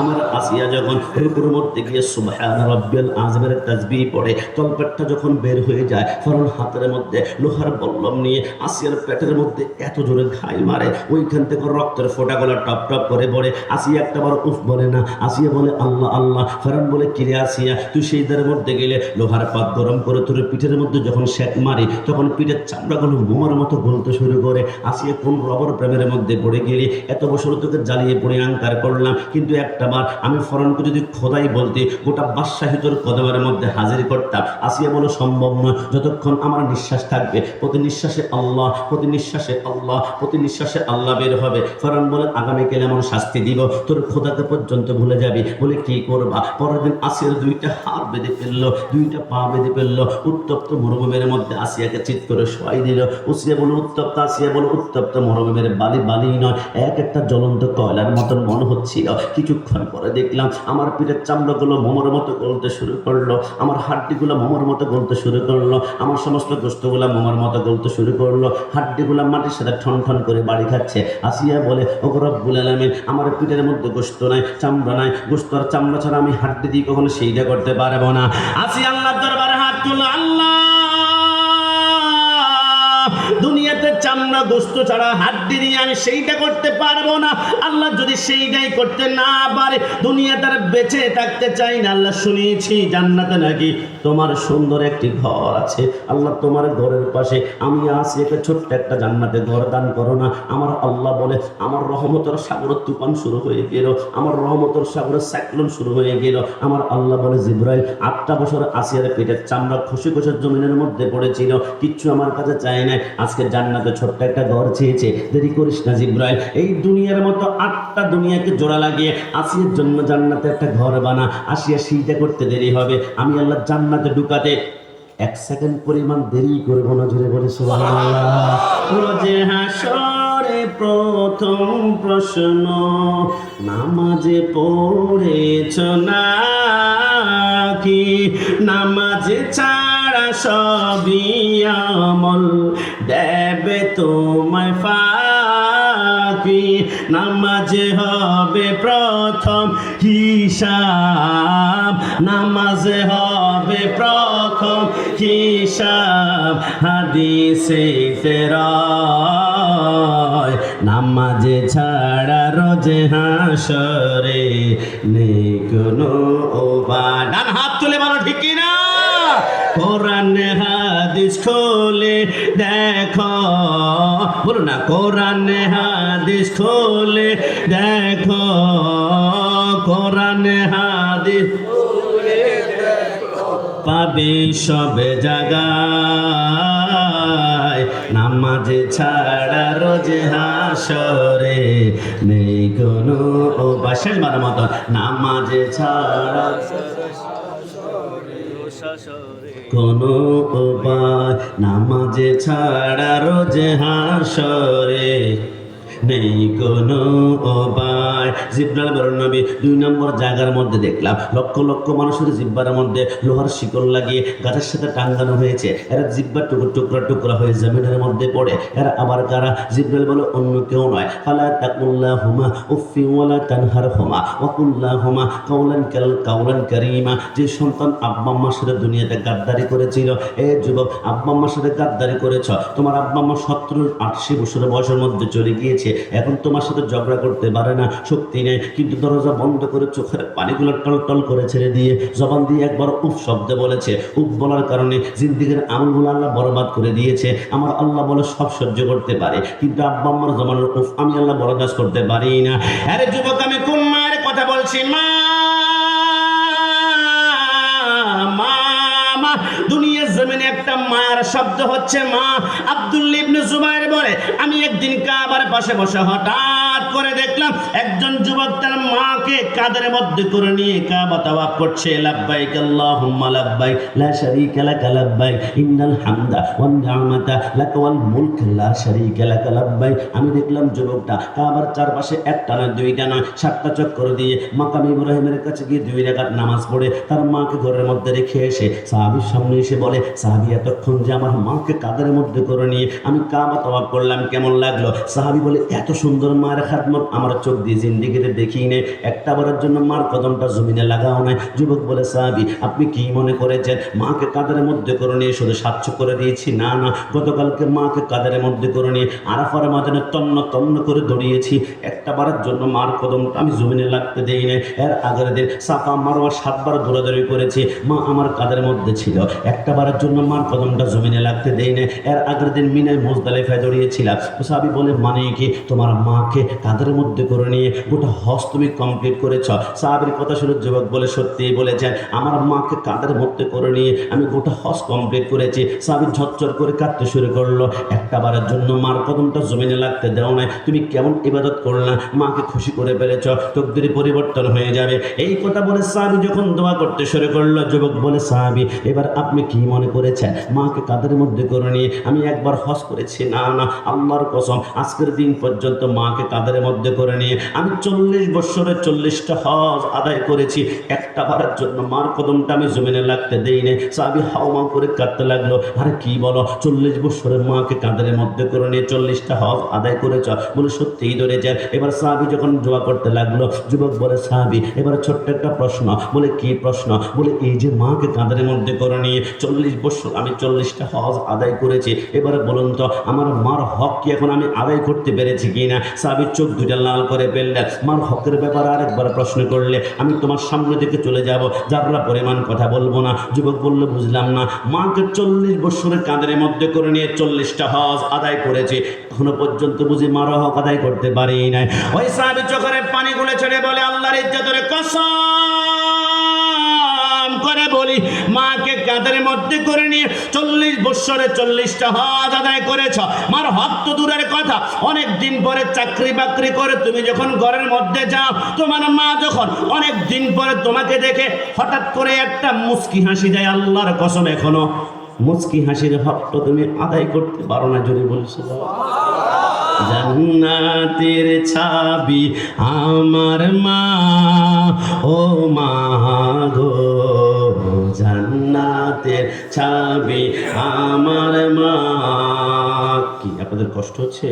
S1: আমার আসিয়া যখন রুকুর মধ্যে গিয়ে সুবহান রাব্বিয়াল আযমের তাসবিহ পড়ে, তলপেটটা যখন বের হয়ে যায়, ফরন হাতের মধ্যে লোহার বল্লম নিয়ে আসিয়ার পেটের মধ্যে এত জোরে ঘাই মারে, ওইখান থেকে রক্তের ফোঁটাগুলো টপ টপ করে পড়ে। আসিয়া একটাবার উফ বলে না, আসিয়া বলে আল্লাহ আল্লাহ। ফরন বলে, কিরে আসিয়া, তুই সেইদার মধ্যে গেলে লোহার পাত গরম করে তোর পিঠের মধ্যে যখন শেক মারি, তখন পিঠের চামড়াগুলো মোমর মতো গলতে শুরু করে। আসিয়া কোন রবর প্রেমের মধ্যে পড়ে গেলি? এত বছর তোকে জ্বালিয়ে পড়ে আঙ্কার করলাম, কিন্তু একটা বার আমি ফরনকে যদি খোদাই বলতে, গোটা বাদশাহী তোর কদমের মধ্যে হাজির করতাম। আসিয়া বলো, সম্ভব নয়। যতক্ষণ আমার নিঃশ্বাস থাকবে, প্রতি নিঃশ্বাসে আল্লাহ, প্রতি নিঃশ্বাসে আল্লাহ, প্রতি নিঃশ্বাসে আল্লাহ বের হবে। ফরন বলে, আগামীকাল এমন শাস্তি দিব তোর খোদাকে পর্যন্ত ভুলে যাবি। বলে, কি করবা? পরের দিন আসিয়ার দুইটা হাত বেঁধে ফেললো, দুইটা পা বেঁধে ফেললো, উত্তপ্ত মরুভূমির মধ্যে আসিয়াকে চিৎ করে শোয়াই দিল। আসিয়া বলে উত্তপ্ত, আসিয়া বলে উত্তপ্ত মরুভূমির বালি বালি নয়, এক একটা জ্বলন্ত কয়লার মতন মনে হচ্ছিল। কিছুক্ষণ পরে দেখলাম আমার পিঠের চামড়াগুলো মোমর মতো গলতে শুরু করলো, আমার হাড্ডিগুলো মোমর মতো গলতে শুরু করলো, আমার সমস্ত গোশতগুলো মোমর মতো গলতে শুরু করলো, হাড্ডিগুলো মাটির সাথে ঠন ঠন করে বাড়ি খাচ্ছে। আসিয়া বলে, ওগো রব্বুল আলামিন, আমার পিঠের মধ্যে গোশত নাই, চামড়া নাই, গোশত আর চামড়া ছাড়া আমি হাড্ডি দিয়ে কখনো সেইটা করতে পারবো না। আসিয়া আল্লাহর দরবারে হাত তুলল, আল্লাহ দুনিয়াতে চামড়া গোশত ছাড়া হাড্ডি দিয়ে আমি সেইটা করতে পারবো না। আল্লাহ যদি সেইটাই করতে না পারে, দুনিয়াটার বেঁচে থাকতে চাই না। আল্লাহ শুনিয়েছি জান্নাতে নাকি তোমার সুন্দর একটি ঘর আছে। আল্লাহ তোমার ঘরের পাশে আমি আছি, একটা ছোট্ট একটা জান্নাতে ঘর দান করো না। আমার আল্লাহ বলে, আমার রহমতের সাগরের তুফান শুরু হয়ে গেল, আমার রহমতের সাগরের সাইক্লোন শুরু হয়ে গেল। আমার আল্লাহ বলে, জিব্রাইল 8টা বছর আসিয়ার পেটের চামড়া খুশি খুশি জমিনের মধ্যে পড়েছিল, কিচ্ছু আমার কাছে চাই না। আজকে জান্নাতে ছোট্ট একটা ঘর চেয়েছে, দেরি করিস না জিব্রাইল, এই দুনিয়ার মতো 8টা দুনিয়াকে জোড়া লাগিয়ে আসিয়ার জন্য জান্নাতে একটা ঘর বানা। আসিয়া সেইটা করতে দেরি হবে, আমি আল্লাহ জান্নাতে ঢুকাতে 1 সেকেন্ড পরিমাণ দেরি করবো না। জোরে বলে সুবহানাল্লাহ। রোজে হাসরে প্রথম প্রশ্ন, নামাজে পড়েছ নাকি? নামাজে ছাড়া সবই আমল দেবে তোমায় ফাঁকি। নামাজে হবে প্রথম হিসাব, নামাজে হবে প্রথম হিসাব। হাদিসে রয়, নামাজে ছাড়া রোজে হাসরে নেই কোনো উপায়। ডান হাত তুলে বলো, ঠিক কিনা? কোরআন হাদিস খোলে দেখো, বলো না, কোরআন হাদিস খোলে দেখো, কোরআন হাদিস পাবে সবে জায়গায়। নামাজে ছাড়া রোজে হাসরে নেই কোনো উপায়। শেষবার মতো, নামাজে ছাড়া কোনো উপায়, নামাজে ছাড়া রোজে হাসরে নেই কোনো উপায়। জিব্রাইল বলেন, নবী 2 নম্বর জায়গার মধ্যে দেখলাম লক্ষ লক্ষ মানুষের জিব্বার মধ্যে লোহার শিকল লাগিয়ে গাছের সাথে টাঙ্গানো হয়েছে। এরা জিব্বার টুকরা টুকরা হয়ে জমিনের মধ্যে পড়ে। এরা আবার কারা? জিব্রাইল বলে, অন্য কেউ নয়। ফালা তাকুল্লাহুমা উফি ওয়ালা তানহারহুমা ওয়া কুল্লাহুমা কাওলান কারীমা। যে সন্তান আব্বা আম্মার সাথে দুনিয়াতে গাদ্দারি করেছিল, এ যুবক, আব্বা আম্মার সাথে গাদ্দারি করেছ, তোমার আব্বা আম্মা 70-80 বছর বয়সের মধ্যে চলে গিয়েছে, দিয়েছে, এখন তোমার সাথে ঝগড়া করতে পারে না, শক্তি নেই, কিন্তু দরজা বন্ধ করে চোখের পানিগুলো টলটল করে ছেড়ে দিয়ে জবান দিয়ে একবার উফ শব্দ বলেছে। উফ বলার কারণে জিন্দিগির আমলগুলো আল্লাহ বরবাদ করে দিয়েছে। আমার আল্লাহ বলে সব সহ্য করতে পারে, কিন্তু আব্বা আম্মার জমানের উফ আমি আল্লাহ বরদাস্ত করতে পারি না। আরে যুবক, আমি কোন মায়ের কথা বলছি? মা, মা, মা। দুনিয়ার জমিনে একটা মায়ের শব্দ হচ্ছে মা। আব্দুল্লাহ ইবনে জুবাইর বলে, আমি একদিন কাবার পাশে বসে হঠাৎ করে দেখলাম একজন যুবক তার মাকে কাঁধের মধ্যে করে নিয়ে কাবা তাওয়াফ করছে। লাব্বাইক আল্লাহুম্মা লাব্বাইক লা শারীকা লাক লাব্বাইক ইন্নাল হামদা ওয়ান নি'মাতা লাক ওয়াল মুলক লা শারীকা লাক লাব্বাইক। আমি দেখলাম যুবকটা কাবার চারপাশে একটা না দুইটা না 7টা চক্কর দিয়ে মাকাম ইব্রাহিমের কাছে গিয়ে 2 রাকাত নামাজ পড়ে তার মাকে ঘরের মধ্যে রেখে এসে সাহাবীর সামনে এসে বলে, সাহাবী এতক্ষণ যে আমার মাকে কাঁধের মধ্যে করে নিয়ে আমি কাবা তাওয়াফ করলাম, কেমন লাগলো? সাহাবী বলে, এত সুন্দর মায়ের খাদমত আমার চোখ দিয়ে জিন্দেগিতে দেখি নেই, একটা বারের জন্য মার কদমটা জমিনে লাগাও নাই। যুবক বলে, সাহাবী আপনি কি মনে করেছেন মাকে কাঁধের মধ্যে করে নিয়ে শুধু সাহায্য করে দিয়েছি? না না, গতকালকে মাকে কাঁধের মধ্যে করে নিয়ে আরাফার ময়দানে তন্ন তন্ন করে দৌড়িয়েছি, একটা বারের জন্য মার কদমটা আমি জমিনে লাগতে দেই নাই। এর আগের দিন সাফা মারওয়া 7 বার দৌড়াদৌড়ি করেছি, মা আমার কাঁধের মধ্যে ছিল, একটা বারের জন্য মার কদমটা জমিনে লাগতে দেই নাই। এর আগের দিন মিনায় মুজদালিফায় দৌড়িয়েছিলাম। সাহাবী বলে, মানে কি তোমার মাকে কাঁধের মধ্যে করে নিয়ে গোটা হজ তুমি কমপ্লিট করেছ? সাহাবীর কথা শুনে যুবক বলে, সত্যিই বলেছেন, আমার মাকে কাঁধের মধ্যে করে নিয়ে আমি গোটা হজ কমপ্লিট করেছি। সাহাবী ঝরঝর করে কাঁদতে শুরু করলো, একটা বারের জন্য মার কদমটা জমিনে লাগতে দাও নাই, তুমি কেমন ইবাদত করলা, মাকে খুশি করে ফেলেছ, তকদির পরিবর্তন হয়ে যাবে। এই কথা বলে সাহাবী যখন দোয়া করতে শুরু করলো, যুবক বলে, সাহাবী এবার আপনি কি মনে করেছেন মাকে কাঁধের মধ্যে করে নিয়ে আমি একবার হজ করেছি? না না, আল্লাহর কসম আজকের দিন পর্যন্ত মাকে কাঁধের মধ্যে করে নিয়ে আমি 40 বছরে 40টা হজ আদায় করেছি, একটা বারের জন্য মার কদমটা আমি জমিনে লাগতে দেই নাই। সাহাবী হাওমাও করে কাঁদতে লাগলো, আরে কি বলো, 40 বছরের মাকে কাঁধের মধ্যে করে নিয়ে 40টা হজ আদায় করেছ? বলে, সত্যিই ধরেছেন। এবার সাহাবী যখন দোয়া করতে লাগলো, যুবক বলে, সাহাবী এবার ছোট্ট একটা প্রশ্ন। বলে, কি প্রশ্ন? বলে, এই যে মাকে কাঁধের মধ্যে করে নিয়ে 40 বছর আমি 40টা হজ আদায় করেছি, এবারে বলুন তো আমার মার হক কি এখন আমি আদায় করতে পেরেছি কিনা? সাহাবীর চোখ দুটা লাল করে ফেললেন। মার হকের ব্যাপারে আরেকবার প্রশ্ন করলে আমি তোমার সামনে থেকে চলে যাব, যারা পরিমাণ কথা বলবো না। যুবক বলল, বুঝলাম না, মাকে 40 বছরের কাঁধের মধ্যে করে নিয়ে 40টা হজ আদায় করেছে, এখনো পর্যন্ত বুঝি মার হক আদায় করতে পারি নাই। ওই সাহাবী চোখের পানিগুলো ছেড়ে বলে, আল্লাহর ইজ্জতের কসম করে বলি, মাকে কাঁধের মধ্যে করে নিয়ে 40 বছরে 40টা হজ আদায় করেছ। মার হক তো দূরের কথা, অনেক দিন পরে চাকরি বাকরি করে তুমি যখন ঘরের মধ্যে যাও, তোমার মা যখন অনেক দিন পরে তোমাকে দেখে হঠাৎ করে একটা মুচকি হাসি দেয়, আল্লাহর কসম এখনো মুচকি হাসির হক তো তুমি আদায় করতে পারো না। জোরে বলছো জান্নাতের ছাবি আমার মা, ও মা গো, জান্নাতের ছাবি আমার মা। কি আপনাদের কষ্ট হচ্ছে?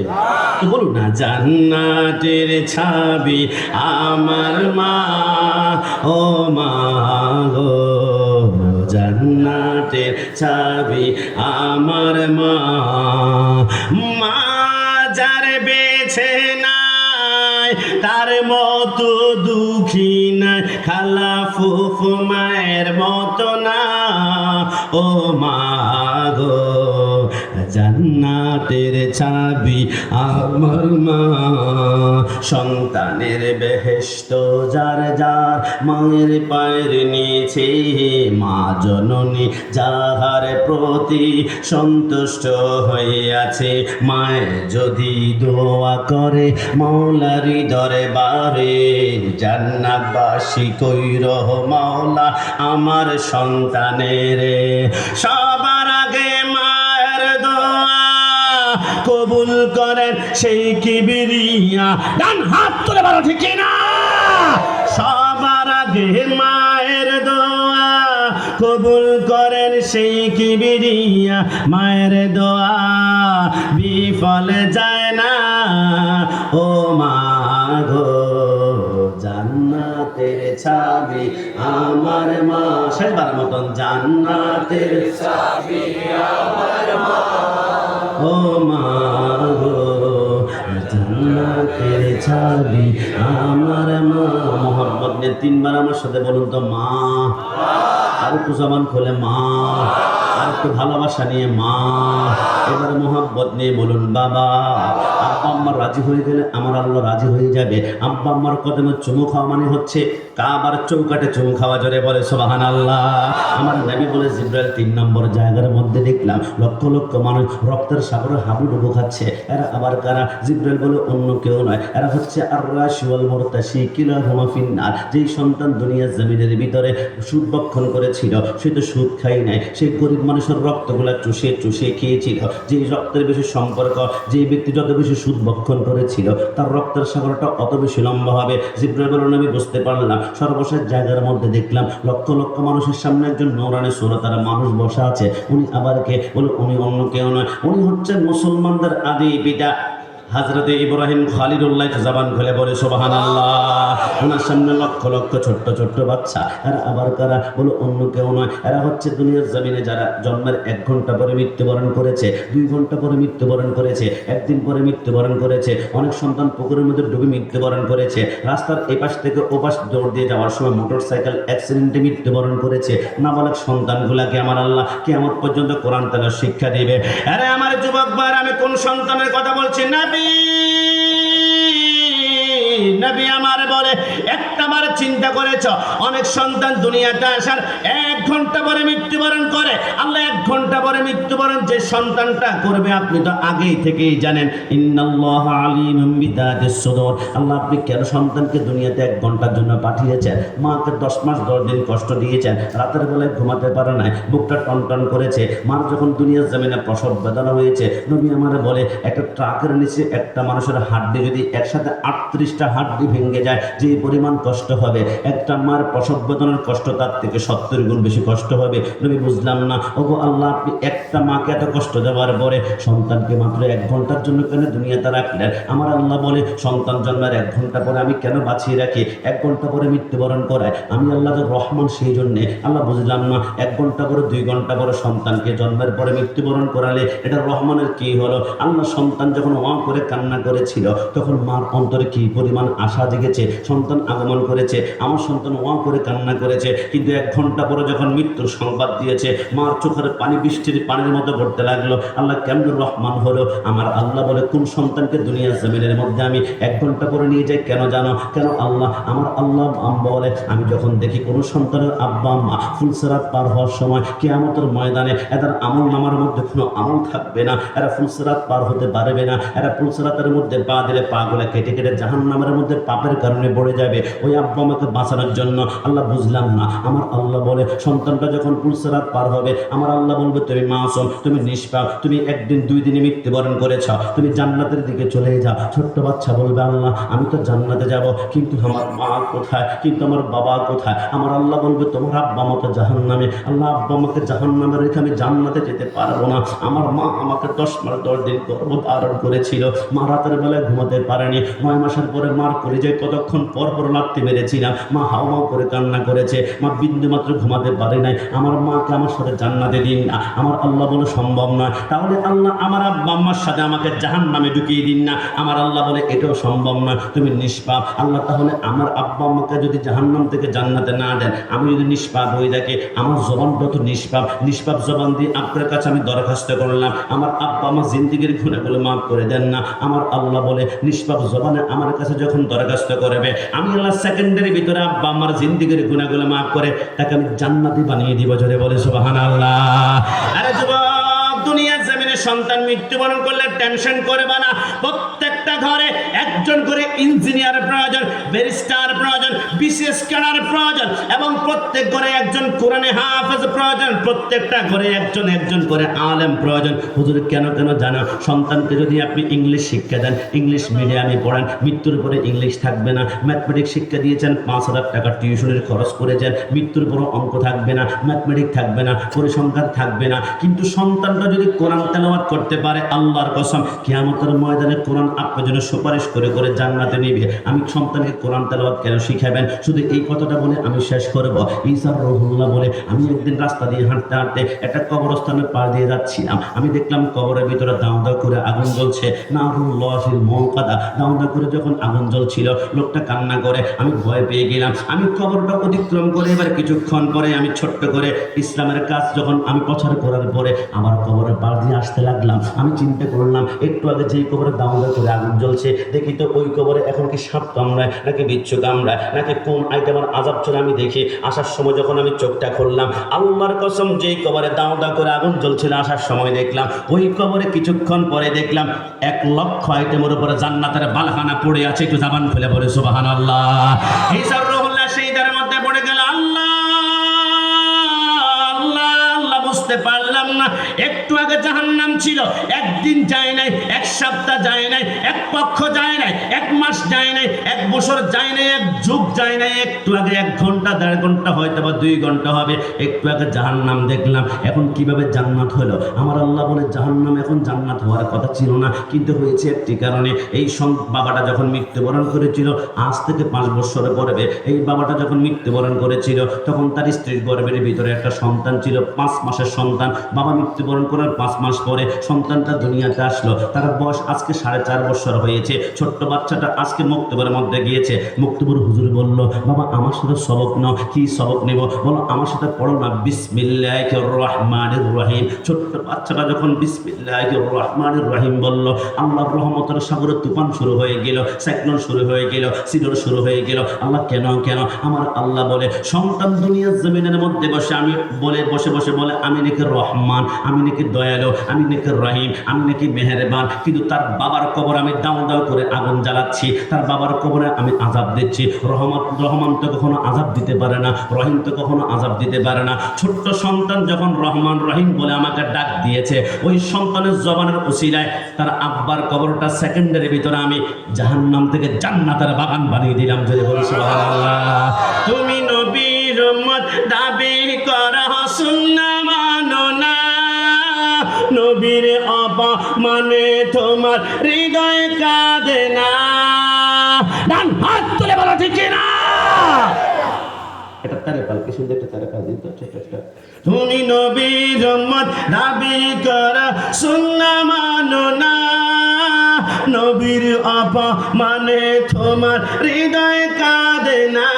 S1: তো বলুন না, জান্নাতের ছাবি আমার মা, ও মা গো, জান্নাতের ছাবি আমার মা। মা যার বেছে নাই তার মতো দুঃখী নাই, খালা ফুফু মায়ের মতো না, ও মা গো, জান্নাতের চাবি আমার মা। সন্তানের বেহেশত যার যার মায়ের পায়ের নিচে, মা জননী যাহার প্রতি সন্তুষ্ট হইয়াছে, মায়ের যদি দোয়া করে মৌলারি দরবারে, জান্নাতবাসী কইর মাওলা আমার সন্তানের। সবার আগে মায়ের দোয়া কবুল করেন সেই কিবরিয়া, ডান হাত তুলে বলো ঠিক না? সবার আগে মায়ের দোয়া কবুল করেন সেই কিবরিয়া, মায়ের দোয়া বিফল যায় না, ও মা গো, জান্নাতের চাবি আমার মা। শেষবার মতন, জান্নাতের চাবি আমার মা, ও মা গো। জান্নাতের চাবি আমার মা। মোহাম্মদ নিয়ে তিনবার আমার সাথে বলুন তো, মা। আর একটু জবান খোলে মা, আর একটু ভালোবাসা নিয়ে মা। এবার মোহাম্মদ নিয়ে বলুন বাবা। আব্বা আম্মা রাজি হয়ে গেলে আমার আল্লাহ রাজি হয়ে যাবে। আব্বা আম্মার কদমে চুমু খাওয়া মানে হচ্ছে কাবার চৌকাটে চুমু খাওয়া। জোরে বলে সুবহানাল্লাহ। আমার নবী বলে জিব্রাইল 3 নম্বর জায়গার মধ্যে দেখলাম লক্ষ লক্ষ মানুষ রক্তের সাগরে হাবুডুবু খাচ্ছে। এরা আবার কারা? জিব্রাইল বলে অন্য কেউ নয়, এরা হচ্ছে আর-রাশি ওয়াল মুরতাশি কিলাহুমা ফিন্নার। যেই সন্তান দুনিয়ার জমিনের ভিতরে সুদ ভক্ষণ করেছিল, সে তো সুদ খাই নাই, সেই গরিব মানুষের রক্তগুলা চুষে চুষে খেয়েছিল। যেই রক্তের বেশি সম্পর্ক, যে ব্যক্তি যত বেশি সুদ ভক্ষণ করেছিল, তার রক্তের সাগরটা অত বেশি লম্বা হবে। জিব্রাইল বলেন আমি বুঝতে পারলাম। সর্বশেষ জায়গার মধ্যে দেখলাম লক্ষ লক্ষ মানুষের সামনে একজন নূরানি সুরতার মানুষ বসা আছে। উনি আবার কে? বলে উনি অন্য কেউ নয়, উনি হচ্ছেন মুসলমানদের আদি পিতা হযরতে ইব্রাহিম খলিলুল্লাহ। জবান খুলে বলে সুবহানাল্লাহ। ওনার সামনে লক্ষ লক্ষ ছোট্ট ছোট্ট বাচ্চা। এরা আবার কারা? বলে অন্য কেউ নয়, এরা হচ্ছে দুনিয়ার জমিনে যারা জন্মের 1 ঘন্টা পরে মৃত্যুবরণ করেছে, 2 ঘন্টা পরে মৃত্যুবরণ করেছে, 1 দিন পরে মৃত্যুবরণ করেছে। অনেক সন্তান পুকুরের মধ্যে ডুবে মৃত্যুবরণ করেছে। রাস্তার এপাশ থেকে ওপাশ দৌড় দিয়ে যাওয়ার সময় মোটরসাইকেল অ্যাক্সিডেন্টে মৃত্যুবরণ করেছে। নাবালক সন্তানগুলাকে আমার আল্লাহ কিয়ামত পর্যন্ত কোরআন তেলাওয়াত শিক্ষা দিবে। আরে আমার যুবক ভাইরা, আমি কোন সন্তানের কথা বলছি? নবী আমার বলে একটাবার চিন্তা করেছ, অনেক সন্তান দুনিয়াতে আসার 1 ঘন্টা পরে মৃত্যুবরণ করে। আল্লাহ 1 ঘন্টা পরে মৃত্যুবরণ যে সন্তানটা করবে আপনি তো আগেই থেকেই জানেন। ইন্নাল্লাহা আলিমুম বিদাতিস সুদূর। আল্লাহ আপনি কেন সন্তানকে দুনিয়াতে 1 ঘন্টার জন্য পাঠিয়েছেন? মাকে 10 মাস 10 দিন কষ্ট দিয়েছেন, রাতের বেলায় ঘুমাতে পারে নাই, বুকটা টনটন করেছে। মার যখন দুনিয়ার জমিনে প্রসব বেদনা হয়েছে, নবী আমার বলে একটা ট্রাকের নিচে একটা মানুষের হাড্ডি যদি একসাথে 38টা হাড্ডি ভেঙে যায়, যে পরিমাণ কষ্ট হবে, একটা মার প্রসব বেদনার কষ্ট তার থেকে 70 গুণ বেশি কষ্ট হবে। নবী বুঝলাম না, ওগো আল্লাহ আপনি একটা মাকে এত কষ্ট দেওয়ার পরে সন্তানকে মাত্র 1 ঘন্টার জন্য কেন দুনিয়াতে রাখলেন? আমার আল্লাহ বলে সন্তান জন্মের 1 ঘন্টা পরে আমি কেন বাঁচিয়ে রাখি? 1 ঘন্টা পরে মৃত্যুবরণ করায়। আমি আল্লাহ তো রহমান, সেই জন্যে। আল্লাহ বুঝলাম না, 1 ঘন্টা পরে 2 ঘন্টা পরে সন্তানকে জন্মের পরে মৃত্যুবরণ করালে এটা রহমানের কি হলো? আল্লাহ সন্তান যখন ওয়া করে কান্না করেছিল, তখন মার অন্তরে কি পরিমাণ আশা জেগেছে, সন্তান আগমন করেছে, আমার সন্তান ওয়া করে কান্না করেছে। কিন্তু 1 ঘন্টা পরে যখন মৃত্যুর সংবাদ দিয়েছে, মার চোখের পানি বৃষ্টির পানির মতো পড়তে লাগলো। আল্লাহ কেমন রহমান হলো? আমার আল্লাহ বলে কোন সন্তানকে দুনিয়ার জমিনের মধ্যে আমি 1 ঘন্টা পরে নিয়ে যাই কেন জানো? কেন আল্লাহ? আমার আল্লাহ বলে আমি যখন দেখি কোন সন্তানের আব্বা আম্মা ফুলসিরাত পার হওয়ার সময় কিয়ামতের ময়দানে এদের আমল নামার মধ্যে কোনো আমল থাকবে না, এরা ফুলসিরাত পার হতে পারবে না, এরা ফুলসিরাতের মধ্যে পা দিলে পাগুলা কেটে কেটে জাহান্নামের মধ্যে পাপের কারণে পড়ে যাবে। ওই আব্বা আমাকে বাঁচানোর জন্য আল্লাহ বুঝলাম না, আমার আল্লাহ বলে সন্তানটা যখন ফুলসিরাত পার হবে, আমার আল্লাহ বলবে তুমি মাসুম, তুমি নিষ্পাপ, তুমি 1 দিন 2 দিনে মৃত্যুবরণ করেছ, তুমি জান্নাতের দিকে চলে যাও। ছোট্ট বাচ্চা বলবে আল্লাহ আমি তো জান্নাতে যাব, কিন্তু আমার মা কোথায়, কিন্তু আমার বাবা কোথায়? আমার আল্লাহ বলবে তোমার আব্বা মতো জাহান্নামে। আল্লাহ আব্বা আমাকে জাহান্নামে রেখে আমি জান্নাতে যেতে পারবো না। আমার মা আমাকে 10 মাস 10 দিন গর্ভধারণ করেছিল, মা রাতের বেলায় ঘুমাতে পারেনি। 9 মাসের পরে মার কলিজায় কতক্ষণ পর পর লাথি মেরেছিলাম, মা হাওমাও করে কান্না করেছে, মা বিন্দু মাত্র ঘুমাতে পারে নাই। আমার মাকে আমার সাথে জান্নাতে দিন না। আমার আল্লাহ বলে সম্ভব নয়। তাহলে আল্লাহ আমার আব্বা আম্মার সাথে আমাকে জাহান্নামে ঢুকিয়ে দিন না। আমার আল্লাহ বলে এটাও সম্ভব নয়, তুমি নিষ্পাপ। আল্লাহ তাহলে আমার আব্বা আম্মাকে যদি জাহান্নাম থেকে জান্নাতে না দেন, আমি যদি নিষ্পাপ হয়ে থাকি, আমার জবানটা তো নিষ্পাপ, নিষ্পাপ জবান দিয়ে আপনার কাছে আমি দরখাস্ত করলাম, আমার আব্বা আমার জিন্দিগির গুনাহগুলো মাফ করে দেন না। আমার আল্লাহ বলে নিষ্পাপ জবানে আমার কাছে যখন দরখাস্ত করবে, আমি আল্লাহ সেকেন্ডের ভিতরে আব্বা আমার জিন্দিগির গুনাহগুলো মাফ করে তাকে আমি জান্নাতি বানিয়ে দিব। জোরে বলে সুবহানাল্লাহ। আরে যুবক, দুনিয়ার জমিনে সন্তান মৃত্যুবরণ করলে টেনশন করবে না। প্রত্যেকটা ঘরে একজন করে ইঞ্জিনিয়ার প্রয়োজন, ব্যারিস্টার প্রয়োজন, বিশেষ ক্যাডার প্রয়োজন, এবং প্রত্যেক ঘরে একজন কোরআনে হাফেজ প্রয়োজন, প্রত্যেকটা ঘরে একজন করে আলেম প্রয়োজন। হুজুর কেন জানো? সন্তানকে যদি আপনি ইংলিশ শিক্ষা দেন, ইংলিশ মিডিয়ামে পড়ান, মৃত্যুর পরে ইংলিশ থাকবে না। ম্যাথমেটিক্স শিক্ষা দিয়েছেন, 5,000 টাকা টিউশনের খরচ করেছেন, মৃত্যুর পরে অঙ্ক থাকবে না, ম্যাথমেটিক্স থাকবে না, পরিসংখ্যান থাকবে না। কিন্তু সন্তানটা যদি কোরআন তেলাওয়াত করতে পারে, আল্লাহর কসম কিয়ামতের ময়দানে কোরআন আপনার জন্য সুপারিশ করে করে জান্নাতে নিবে। আমি সন্তানকে কোরআন তেলাওয়াত কেন শিখাবেন? শুধু এই কথাটা বলে আমি শেষ করব। ঈসা রুহুল্লাহ বলে, আমি একদিন রাস্তা দিয়ে হাঁটতে হাঁটতে একটা কবরস্থানের পাশ দিয়ে যাচ্ছিলাম। আমি দেখলাম কবরের ভিতরে দাও দাও করে আগুন জ্বলছে, নারুল্লাহিল মুকাদা, দাও দাও করে যখন আগুন জ্বলছিল, লোকটা কান্না করে, আমি ভয় পেয়ে গেলাম। আমি কবরটা অতিক্রম করে এবার কিছুক্ষণ পরে আমি ছোট্ট করে ইসলামের কাজ যখন আমি প্রচার করার পরে আমার কবরের পাশ দিয়ে আসতে লাগলাম। আমি চিন্তা করলাম, একটু আগে যেই কবরে দাও দাও করে আগুন জ্বলছে, দেখি তো ওই কবরে এখন কি সাপ কামড়ায় নাকি বিচ্ছু কামড়ায় নাকি কোন আইটেমের আযাব চলে আমি দেখি। আসার সময় যখন আমি চোখটা খুললাম, আল্লাহর কসম যেই কবরে দাও দাও করে আগুন জ্বলছিল আসার সময় দেখলাম, ওই কবরে কিছুক্ষণ পরে দেখলাম 1,00,000 আইটেমের উপরে জান্নাতের বালখানা পড়ে আছে। একটু জাবান খুলে বলে সুবহানাল্লাহ। ঈসা রুহুল্লাহ সেইটার মধ্যে পড়ে গেল। আল্লাহ আল্লাহ আল্লাহ, বুঝতে পারলাম না, একটু আগে জাহান্নাম ছিল, একদিন যায় নাই, এক সপ্তাহ যায় নাই, এক পক্ষ যায় নাই, এক মাস যায় নাই, এক বছর যায় নাই, এক যুগ যায় নাই, একটু আগে 1 ঘন্টা 1.5 ঘন্টা হয়তো বা 2 ঘন্টা হবে, একটু আগে জাহান্নাম দেখলাম। এখন কিভাবে জান্নাত হলো? আমার আল্লাহ বলে জাহান্নাম এখন জান্নাত হওয়ার কথা ছিল না, কিন্তু হয়েছে একটি কারণে। এই বাবাটা যখন মৃত্যুবরণ করেছিল, আজ থেকে 5 বছরে পড়বে, এই বাবাটা যখন মৃত্যুবরণ করেছিল তখন তার স্ত্রীর গর্ভের ভিতরে একটা সন্তান ছিল, 5 মাসের সন্তান। বাবা মৃত্যুবরণ করার 5 মাস পরে সন্তানটা দুনিয়াতে আসলো, তার বয়স আজকে 4.5 বছর হয়েছে। ছোট্ট বাচ্চাটা আজকে মুক্তবরের মধ্যে গিয়েছে। মুক্তবর হুজুর বলল, বাবা আমার সাথে সবক নাও। কি সবক নেব? বলো আমার সাথে পড়ো না, বিসমিল্লাহির রহমানির রহিম। ছোট্ট বাচ্চাটা যখন বিসমিল্লাহির রহমানির রহিম বলল, আল্লাহর রহমতের সাগরে তুফান শুরু হয়ে গেল, সাইক্লোন শুরু হয়ে গেল, সিডর শুরু হয়ে গেল। আল্লাহ কেন কেন? আমার আল্লাহ বলে, সন্তান দুনিয়ার জমিনের মধ্যে বসে আমি বলে বসে বসে বলে আমি নাকি রহমান, আমি নাকি দয়ালু, আমি নাকি রহিম, আমি নাকি মেহেরবান, কিন্তু তার বাবার কবর আমি দাও দাও করে আগুন জ্বালাচ্ছি, তার বাবার কবরে আমি আযাব দিচ্ছি। রহমান তো কখনো আযাব দিতে পারে না, রহিম তো কখনো আযাব দিতে পারে না। ছোট্ট সন্তান যখন রহমান রহিম বলে আমাকে ডাক দিয়েছে, ওই সন্তানের জবানের উসিলায় তার আব্বার কবরটা সেকেন্ডের ভিতরে আমি জাহান্নাম থেকে জান্নাতের বাগান বানিয়ে দিলাম। যদি বলি সুবহানাল্লাহ। তুমি নবীর উম্মত দাবি করা সুন্নাহ মানো না, নবীর অপমানে তোমার হৃদয় কাঁদে না। ডান হাত তুলে বলো ঠিক না। এটা তারে পাল কি সুন্দর একটা তারে পাল দিত। তুমি নবীর উম্মত দাবি করা সুন্নাহ মানো না, নবীর অপমানে তোমার হৃদয় কাঁদে না।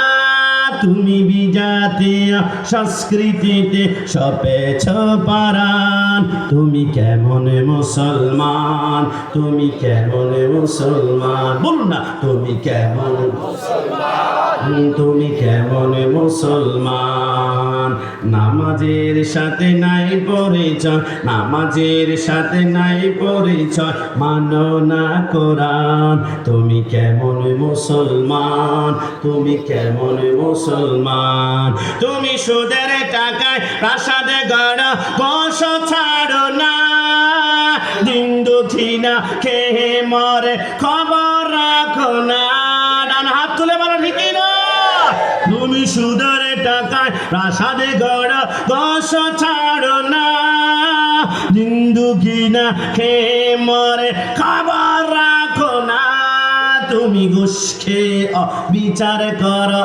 S1: তুমি বিজাতীয় সংস্কৃতিতে সপেছ পারান, তুমি কেমন মুসলমান, তুমি কেমন মুসলমান, বলুন না তুমি কেমন মুসলমান, তুমি কেমন মুসলমান। নামাজের সাথে নাই পরিচয়, নামাজের সাথে নাই পরিচয়, মানো না কোরআন, তুমি কেমন মুসলমান, তুমি কেমন মুসলমান। তুমি সুদের টাকায় প্রাসাদে গড় বস ছাড়ো না, দিন দুঃখীনা খেয়ে মরে খবর রাখো না। ডান হাত তুলে বলো ঠিক না। তুমি সুদের টাকায় প্রাসাদে গড় বস ছাড়ো না, দিন দুঃখীনা খেয়ে মরে খবর রাখো না। তুমি ঘুষ খেয়ে বিচার করো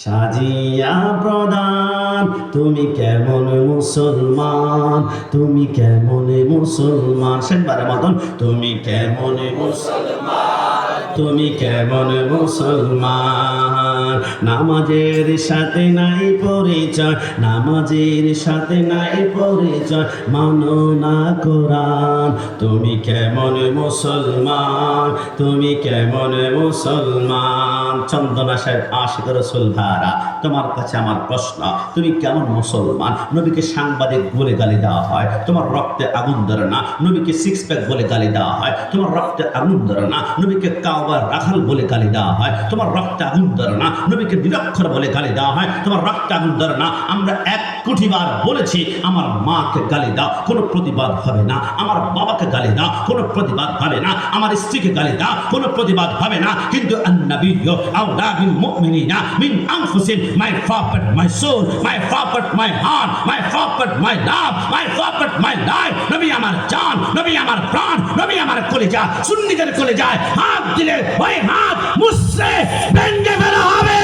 S1: সাজিয়া প্রদান, তুমি কেমন মুসলমান, তুমি কেমন মুসলমান। শেষবারের মতন, তুমি কেমন মুসলমান, তুমি কেমন মুসলমান। নামাজের সাথে নাই পরিচয়, নামাজের সাথে নাই পরিচয়, মানো না কোরআন, তুমি কেমন মুসলমান, তুমি কেমন মুসলমান। চন্দনা সাহেব আশিক রাসূল ভাড়া, তোমার কাছে আমার প্রশ্ন, তুমি কেমন মুসলমান? নবীকে সাংবাদিক বলে গালি দেওয়া হয়, তোমার রক্তে আগুন ধরে না। নবীকে 6 প্যাক বলে গালি দেওয়া হয়, তোমার রক্তে আগুন ধরে না। নবীকে কাওবার রাখাল বলে গালি দেওয়া হয়, তোমার রক্তে আগুন ধরে না। নবীকে নিরক্ষর বলে গালি দেওয়া হয়, তোমার রক্তে আগুন ধরে না। আমরা 1 কোটি বার বলেছি আমার মাকে গালি দাও, কোনো প্রতিবাদ হবে না। আমার বাবাকে গালি দাও, কোনো প্রতিবাদ হবে না। আমার স্ত্রীকে গালি দাও, কোনো প্রতিবাদ হবে না। কিন্তু আন-নাবিয়্যু আওলা বিল মুমিনিনা মিন আনফুসিহিম, my prophet, my soul, my prophet, my heart, my prophet, my love, my prophet, my life. নবী আমার জান, নবী আমার প্রাণ, নবী আমার কলিজা। সুন্নিদের কলিজায় হাত দিলে ওই হাত মুসরে ভেঙে ফেলা হবে।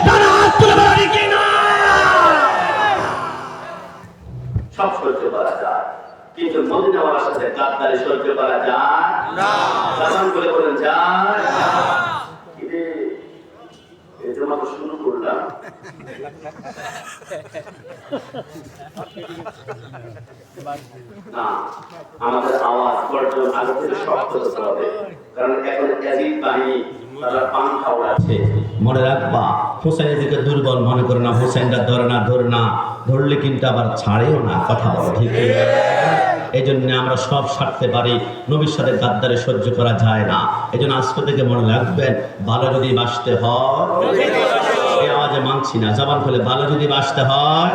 S1: ডান হাত তুলে বলেন কি না? সব সহ্য করা যায়, কিন্তু মদিনাওয়ালার সাথে গাদ্দারি সহ্য করা যায় না। জামান বলে বলেন যায় না। এই জন্য তো শুরু করলাম। না, আমাদের আওয়াজ গর্জন আগে থেকে শক্ত হতে হবে, কারণ এখন এজিদ বাহিনী তারা পাংখা উড়াচ্ছে। মনে রাখবা, হোসেনের দিকে দুর্বল মনে করে না, হোসেনটা ধরে না, ধরলে কিন্তু আবার ছাড়েও না। কথা বলো ঠিক? এই জন্য আমরা সব সারতে পারি, নবীর সাথে গাদ্দারি সহ্য করা যায় না। এই জন্য আজকে থেকে মনে রাখবেন, ভালো যদি বাঁচতে হয়, এই আওয়াজে মানছি না, জবান খুলে ভালো যদি বাঁচতে হয়,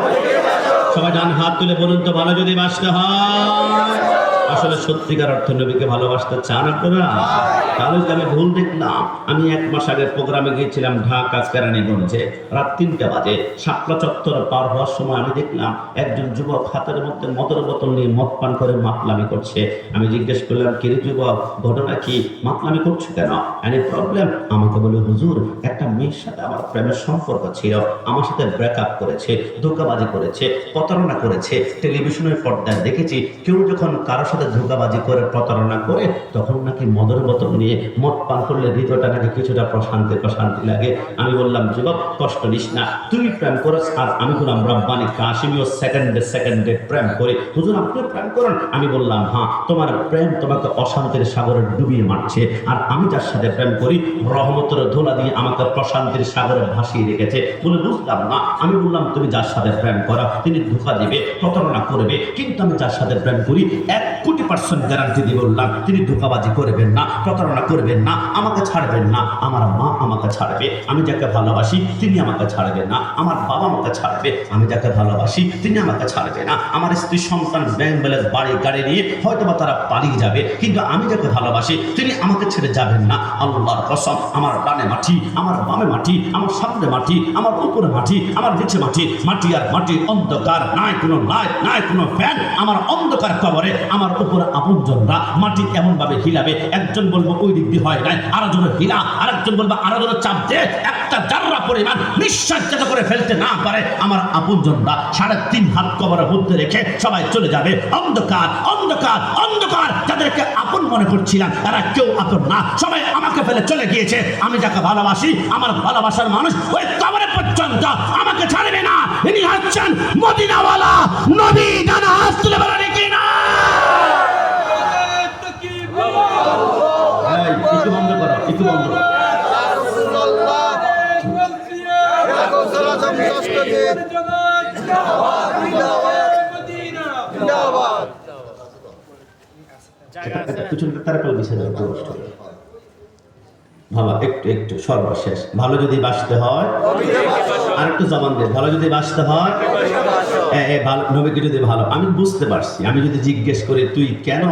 S1: সবাই ডান হাত তুলে বলুন তো, ভালো যদি বাঁচতে হয়। আসলে সত্যিকার অর্থে নবীকে ভালোবাসতে চান আপনারা? তাহলে আমি ভুল দেখলাম। আমি 1 মাস আগে প্রোগ্রামে গিয়েছিলাম ঢাকা কেরানীগঞ্জে, রাত 3টা বাজে। শাপলা চত্বর পার হওয়ার সময় আমি দেখলাম একজন যুবক হাতের মধ্যে মদের বোতল নিয়ে মদ পান করে মাতলামি করছে। আমি জিজ্ঞেস করলাম, কি রে যুবক, ঘটনা কি? মাতলামি করছো কেন? Any problem? আমাকে বলে, হুজুর, একটা মেয়ের সাথে আমার প্রেমের সম্পর্ক ছিল, আমার সাথে ব্রেকআপ করেছে, ধোঁকাবাজি করেছে, প্রতারণা করেছে। টেলিভিশনের পর্দায় দেখেছি কেউ যখন কারোর সাথে ধোঁকাবাজি করে প্রতারণা করে, তখন নাকি মদের বোতল নিয়ে মদ পান করলে হৃদয়টা নাকি কিছুটা প্রশান্তি লাগে। আমি বললাম, যুবক কষ্ট নিস না, তুই প্রেম করস আর আমি হলাম রব্বানি কাশিমিও সেকেন্ডে প্রেম করে। হুজুর আপনি প্রেম করেন? আমি বললাম, হ্যাঁ, তোমার প্রেম তোমাকে অশান্তির সাগরে ডুবিয়ে মারছে, আর আমি যার সাথে প্রেম করি রহমতের ধোলা দিয়ে আমাকে প্রশান্তির সাগরে ভাসিয়ে রেখেছে। বলে বুঝলাম না। আমি বললাম, তুমি যার সাথে প্রেম করো তিনি ধোঁকা দিবে, প্রতারণা করবে, কিন্তু আমি যার সাথে প্রেম করি 1,000,000% গ্যারান্টি দিয়ে বললাম, তিনি ধোঁকাবাজি করবেন না, প্রতারণা করবেন না, আমাকে ছাড়বেন না। আমার মা আমাকে ছাড়বে, আমি যাকে ভালোবাসি তিনি আমাকে ছাড়বেন না। আমার বাবা আমাকে ছাড়বে, আমি যাকে ভালোবাসি তিনি আমাকে ছাড়বে না। আমার স্ত্রী সন্তান ব্যাংক ব্যালেন্স বাড়ি গাড়ি নিয়ে হয়তো বা তারা পালিয়ে যাবে, কিন্তু আমি যাকে ভালোবাসি তিনি আমাকে ছেড়ে যাবেন না। আল্লাহর কসম, আমার ডানে মাটি, আমার বামে মাটি, আমার সামনে মাটি, আমার উপরে মাটি, আমার নিচে মাটি, মাটি আর মাটি, অন্ধকার, নাই কোনো লাইট, নাই কোনো ফ্যান। আমার অন্ধকার কবরে আমার উপরে আপনজনরা মাটি এমন ভাবে হিলাবে, একজন বলবো ওই দিক দিয়ে হয় নাই, আরেকজন হিলা, আরেকজন বলবো আরেকজন চাপ দিয়ে একটা জাররা পরিমাণ নিঃশ্বাস যাতে করে ফেলতে না পারে। আমার আপনজনরা 3.5 হাত কবরের মধ্যে রেখে সবাই চলে যাবে। অন্ধকার অন্ধকার অন্ধকার, যাদেরকে আপন মনে করছিলাম তারা কেউ আপন না, সবাই আমাকে ফেলে চলে গিয়েছে। আমি যাকে ভালোবাসি, আমার ভালোবাসার মানুষ ওই কবরে পর্যন্ত আমাকে ছাড়বে না। ইনি হচ্ছেন মদিনাওয়ালা নবী। ডানা হাত তুলে বলেন কি না? একটু বন্ধ করো, একটু বন্ধ করো। ভালো, একটু সর্বশেষ, ভালো যদি বাঁচতে হয়, আর একটু জবান দিয়ে, ভালো যদি বাঁচতে হয়, নবীকে যদি ভালো, আমি বুঝতে পারছি। আমি যদি জিজ্ঞেস করি তুই কেন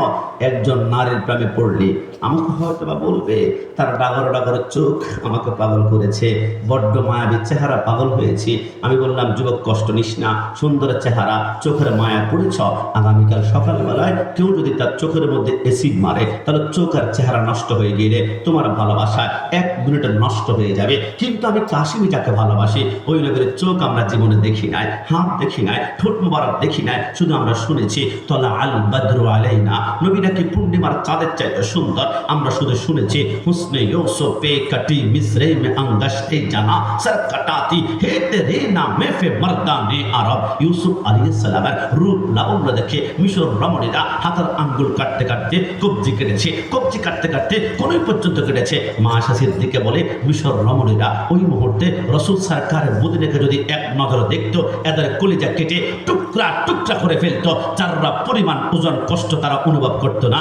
S1: একজন নারীর প্রেমে পড়লি, আমাকে হয়তো বা বলবে তার ডাগর চোখ আমাকে পাগল করেছে, বড্ড মায়াবী চেহারা, পাগল হয়েছি। আমি বললাম, যুবক কষ্ট নিস না, সুন্দর চেহারা, চোখের মায়া পড়েছ, আগামীকাল সকালবেলায় কেউ যদি তার চোখের মধ্যে অ্যাসিড মারে, তাহলে চোখ আর চেহারা নষ্ট হয়ে গেলে তোমার ভালোবাসা 1 মিনিটে নষ্ট হয়ে যাবে। কিন্তু আমি কাশিমি যাকে ভালোবাসি, ওই নবীর চোখ আমরা জীবনে দেখি নাই, হাত দেখি নাই, ঠোঁট মোবারক দেখি নাই, শুধু আমরা শুনেছি তলা আল বদরু আলাইনা, নবী নাকি পূর্ণিমার চাঁদের চাইতে সুন্দর। আমরা শুধু শুনেছি হুসনে ইউসুফে কাটি মিসরে মে আঙ্গাশতে জানা সর কাটাতি হে তেরে নামে ফে মর্দানে আরব। ইউসুফ আলাইহিস সালামের রূপ লাবণ্য দেখে মিশর রমণীরা হাতের আঙ্গুল কাটতে কাটতে কবজি কেটেছে, কবজি কাটতে কাটতে কোনই পর্যন্ত কেটেছে। মা আয়েশা সিদ্দিকা বলে, মিশর রমণীরা ওই মুহূর্তে রাসূল সরকারের মদিনাকে যদি এক নজর দেখতো, এদের কলিজা কেটে টুকরা টুকরা করে ফেলতো, যারা পরিমাণ ওজন কষ্ট তারা অনুভব করতো না।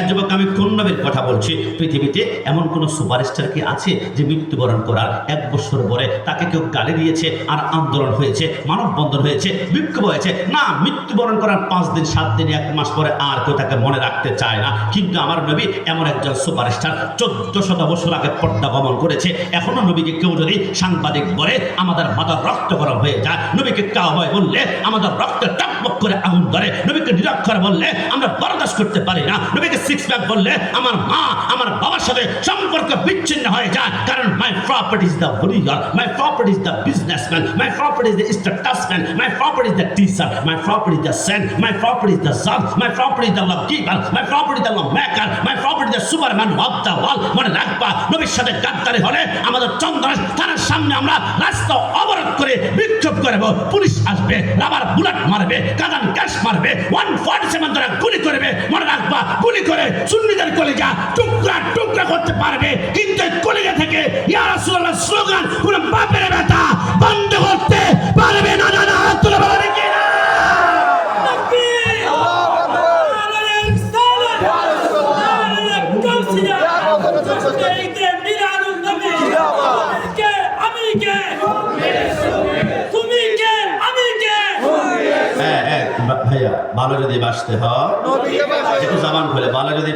S1: যুবক, আমি কোন নবীর কথা বলছি? পৃথিবীতে এমন কোন সুপারস্টার কি আছে যে মৃত্যুবরণ করার 1 বছর পরে তাকে কেউ গালি দিয়েছে আর আন্দোলন হয়েছে, মানববন্ধন হয়েছে, বিক্ষোভ হয়েছে? না, মৃত্যুবরণ করার 5 দিন 7 দিন 1 মাস পরে আর কেউ তাকে মনে রাখতে চায় না। কিন্তু আমার নবী এমন একজন সুপারস্টার, 1400 বছর আগে পর্দা গমন করেছে। এখনো নবীকে কেউ যদি সাংবাদিক বলে আমাদের মাথার রক্ত গরম হয়ে যায়, নবীকে কাউবয় বললে আমাদের রক্ত টকবক করে আগুন ধরে। নবীকে নিরক্ষর বললে আমরা বরদাস্ত করতে পারি না। নবীকে সিক্স প্যাক বললে আমার মা আমার বাবার সাথে সম্পর্ক বিচ্ছিন্ন হয়ে যায়। কারণ my property is the warrior, my property is the businessman, my property is the statesman, my property is the teacher, my property is the saint, my property is the জাজ, my property is the love giver, my property is the love maker, my property is the superman of the world. মনে রাখবা, নবীর সাথে গাদ্দারি হলে আমাদের চন্দ্রাস থানার সামনে আমরা রাস্তা অবরোধ করে বিক্ষোভ করব। পুলিশ আসবে, রাবার বুলেট মারবে, কাদান গ্যাস মারবে, 147 দ্বারা গুলি করবে। মনে রাখবা, গুলি করে সুন্নিদের কলিজা টুকরা টুকরা করতে পারবে, কিন্তু এই কলিজা থেকে ইয়া রাসূলুল্লাহ স্লোগান কোন বাপের বেটা বন্ধ করতে পারবে না। না না তুলে বলে কি না? ভাইয়া ভালো যদি বাসতে হয় একটু জবান খুলে ভালো যদি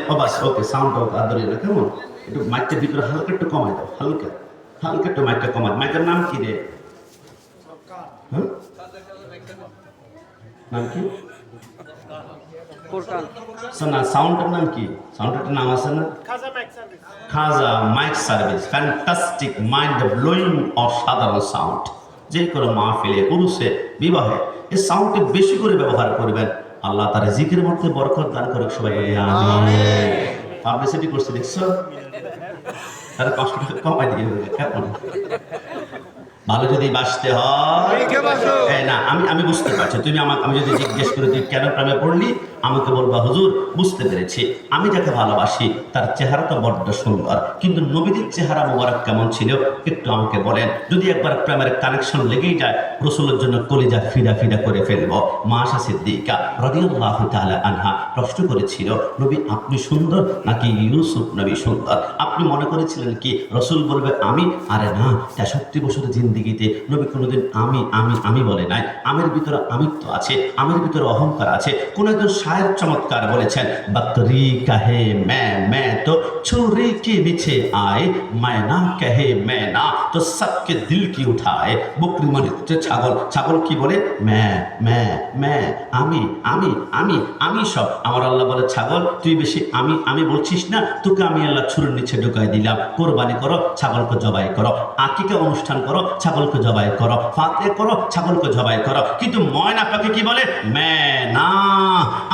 S1: ওকে সাউন্ড আদরি না, কেমন একটু মাইকের ভিতরে হালকা একটু কমাই দাও, হালকা হালকা একটু মাইকটা কমাই। মাইকের নাম কি রে? নাম কি? না সাউন্ডের নাম কি? সাউন্ডের নাম আছে না? Khaja mike service. Fantastic, mind blowing, অসাধারণ সাউন্ড। যে কোনো মাহফিলে, উরুসে, বিবাহে এই সাউন্ডটি বেশি করে ব্যবহার করবেন। আল্লাহ তার জিকিরের মধ্যে বরকত দান করে। সবাই আমিন। পাবলিসিটি করছে দেখছো? তার কষ্ট কমাই দিয়ে কেমন ভালো যদি বাসতে হয় না। আমি বুঝতে পারছি তুমি আমি যদি জিজ্ঞেস করি তুই কেন প্রেমে পড়লি, আমাকে বলবা হুজুর বুঝতে পেরেছি, আমি যাকে ভালোবাসি তার চেহারা তো বড্ড সুন্দর, কিন্তু নবীদের চেহারা মোবারক কেমন ছিল একটু আমাকে বলেন। যদি একবার প্রেমের কানেকশন লেগেই যায়, রসুলের জন্য কলিজা ফিডা ফিডা করে ফেলবো। মা আয়েশা সিদ্দিকা রাদিয়াল্লাহু তাআলা আনহা প্রশ্ন করেছিল, নবী আপনি সুন্দর নাকি ইউসুফ নবী সুন্দর? আপনি মনে করেছিলেন কি রসুল বলবে আমি? আরে না, 63 বছরের জিন্দিগিতে নবী কোনোদিন আমি বলে নাই। আমের ভিতরে আমিত্ব আছে, আমের ভিতরে অহংকার আছে। কোন একজন শায়ের চমৎকার বলেছেন, বকরি কাহে মে তো ছুরি के नीचे आए, मैं ना कहे मैं ना तो सबके दिल की उठाए। বকরি মানে হচ্ছে ছাগল। ছাগল কি বলে? মে আমি সব। আমার আল্লাহ বলে ছাগল তুই বেশি আমি বলছিস না, তোকে আমি আল্লাহ ছুরির নিচে ঢুকাই দিলাম। কোরবানি করো, ছাগলকে জবাই করো। আকিকা অনুষ্ঠান করো, ছাগলকে জবাই করো। ফাতে করো, ছাগলকে জবাই করো। কিন্তু ময়না পাখি কি বলে? মে না,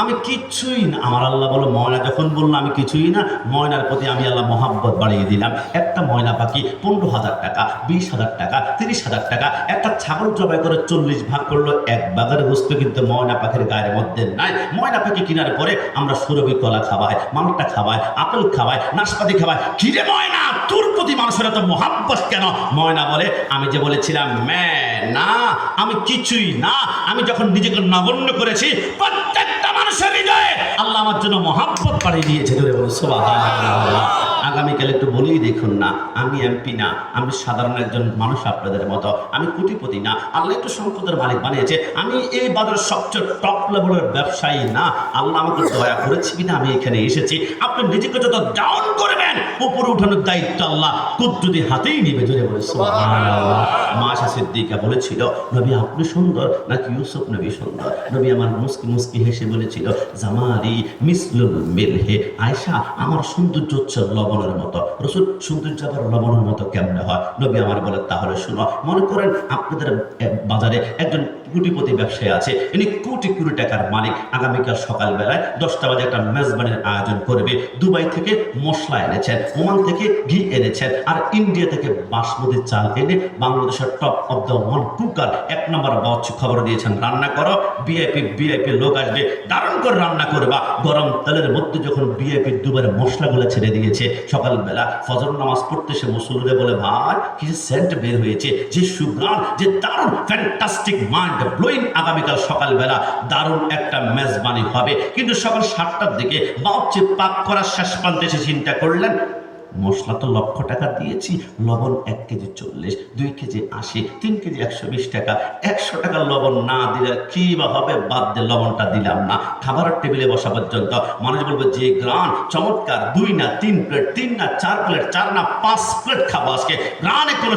S1: আমি কিছুই না। আমার আল্লাহ বলো ময়না যখন বললো আমি কিছুই না, ময়নার প্রতি আমি আল্লাহ মহাব্বত বাড়িয়ে দিলাম। একটা ময়না পাখি 15,000 টাকা, 20,000 টাকা, 30,000 টাকা। একটা ছাগল জবাই করে 40 ভাগ করলো, এক বাগের বস্তু কিন্তু ময়না পাখির গায়ের মধ্যে নাই। ময়না পাখি কেনার পরে আমরা সুরভি কলা খাওয়াই, মালটা খাওয়াই, আপেল খাওয়াই, নাশপাতি খাওয়াই। কিরে ময়না তোর প্রতি মানুষের এত মহাব্বত কেন? ময়না বলে আমি যে বলেছিলাম মে না, আমি কিছুই না। আমি যখন নিজেকে নগণ্য করেছি, প্রত্যেকটা মানুষের হৃদয়ে আল্লাহ আমার জন্য মহাব্বত বাড়িয়ে দিয়েছে। ধরে বলো সুবহানাল্লাহ। আগামীকাল একটু বলেই দেখুন না, আমি এমপি না, আমি সাধারণ একজন মানুষ আপনাদের মতো। আমি কোটিপতি না, আল্লাহ একটু সম্পদের মালিক বানিয়েছে। আমি এই বাজারের সবচেয়ে টপ লেভেলের ব্যবসায়ী না, আল্লাহ আমাকে দয়া করেছে কিনা আমি এখানে এসেছি। আপনি নিজেকে যত ডাউন করবেন, উপরে উঠানোর দায়িত্ব আল্লাহ যদি হাতেই নিবে। জোরে বলে সুবহানাল্লাহ। মা আয়েশা সিদ্দিকা বলেছিল, নবী আপনি সুন্দর নাকি ইউসুফ নবী সুন্দর? নবী আমার মুস্কি মুস্কি হেসে বলেছিল, জামালি মিসলুল মিলহে। আয়েশা আমার সৌন্দর্য হচ্ছে লবণের মতো। রসুল সৌন্দর্য আবার লবণের মতো কেমনে হয়? নবী আমার বলে তাহলে শুনো, মনে করেন আপনাদের বাজারে একজন কোটিপতি ব্যবসায়ী আছে, ইনি কোটি কোটি টাকার মালিক। আগামীকাল সকালবেলায় 10টা বাজে একটা মেজবানির আয়োজন করবে। দুবাই থেকে মশলা এনেছেন, ওমান থেকে ঘি এনেছেন, আর ইন্ডিয়া থেকে বাসমতি চাল এনে বাংলাদেশের top of the one cooker 1 নম্বর বাচ্চু খবর দিয়েছেন, রান্না করো, ভিআইপি লোক আসবে, দারুণ করে রান্না করবা। গরম তেলের মধ্যে যখন ভিআইপি দুবারে মশলাগুলো ছেড়ে দিয়েছে, সকালবেলা ফজর নামাজ পড়তে সে মুসল্লিদের বলে, ভাই কি সেন্ট বের হয়েছে, যে সুগ্রাম, যে দারুণ ফ্যান্টাস্টিক মাইন্ড ব্লোয়িং। আগামীকাল সকালবেলা দারুণ একটা মেজবানি হবে। কিন্তু সকাল 7টার দিকে বাউচে পাক করার শেষ প্রান্তে এসে চিন্তা করলেন, মশলা তো লক্ষ টাকা দিয়েছি, লবণ 1 কেজি 40, 2 কেজি 80, 3 কেজি 120 টাকা, 100 টাকা লবণ না দিলে কি বা হবে, বাদ দিয়ে লবণটা দিলাম না। খাবারের টেবিলে বসা পর্যন্ত মানুষ বলবে যে গ্রান চমৎকার, 2 না 3 প্লেট, 3 না 4 প্লেট, 4 না 5 প্লেট খাবো আজকে, গ্রানে কোনো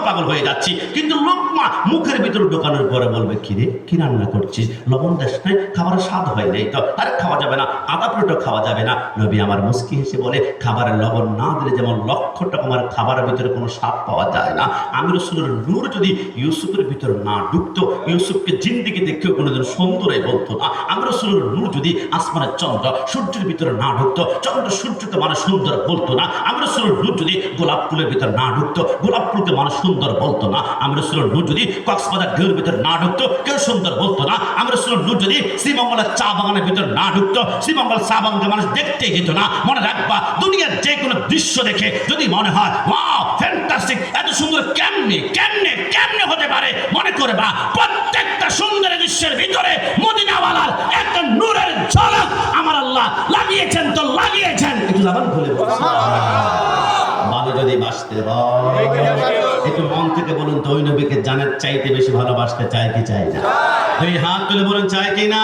S1: পাগল হয়ে যাচ্ছি। কিন্তু লোকমা মুখের ভিতরে ঢোকানোর পরে বলবে কিরে কি রান্না করছিস, লবণ দেশ নাই, খাবারের স্বাদ হয় নাই তো, আরে খাওয়া যাবে না, আধা প্লেটও খাওয়া যাবে না। নবী আমার মুস্কি হেসে বলে খাবারের লবণ না দিলে যেমন লক্ষ টাকার খাবারের ভিতরে কোনো স্বাদ পাওয়া যায় না, আমি রাসূলের নূর যদি ইউসুফের ভিতরে না ঢুকতো, ইউসুফকে জিন্দেগিতে কেউ কোনোদিন সুন্দরই বলতো না। আমি রাসূলের নূর যদি আসমানের চন্দ্র সূর্যের ভিতরে না ঢুকতো, চন্দ্র সূর্যকে মানুষ সুন্দর বলতো না। আমি রাসূলের নূর যদি গোলাপ ফুলের ভিতরে না ঢুকতো, গোলাপ ফুলকে মানুষ সুন্দর বলতো না। আমি রাসূলের নূর যদি কক্সবাজার ঢেউর ভিতরে না ঢুকতো, কেউ সুন্দর বলতো না। আমি রাসূলের নূর যদি শ্রীমঙ্গলের চা বাগানের ভিতরে না ঢুকতো, শ্রীমঙ্গল চা বাগানকে মানুষ দেখতে যেত না। মনে রাখবা, দুনিয়ার যে কোনো দৃশ্য দেখে যদি মনে হয় ওয়াও ফ্যান্টাস্টিক, এত সুন্দর কেমনে হতে পারে, মনে করবা প্রত্যেকটা সুন্দর দৃশ্যের ভিতরে মদিনাওয়ালার একটা নূরের ঝলক আমার আল্লাহ লাগিয়েছেন তো লাগিয়েছেন। একটু জবান খুলে বলুন ভালো যদি বাসতে হয়, একটু মন থেকে বলুন তো ওই নবীকে জানার চাইতে বেশি ভালোবাসতে চায় কি চাই না? এই হাত তুলে বলুন চাই কি না?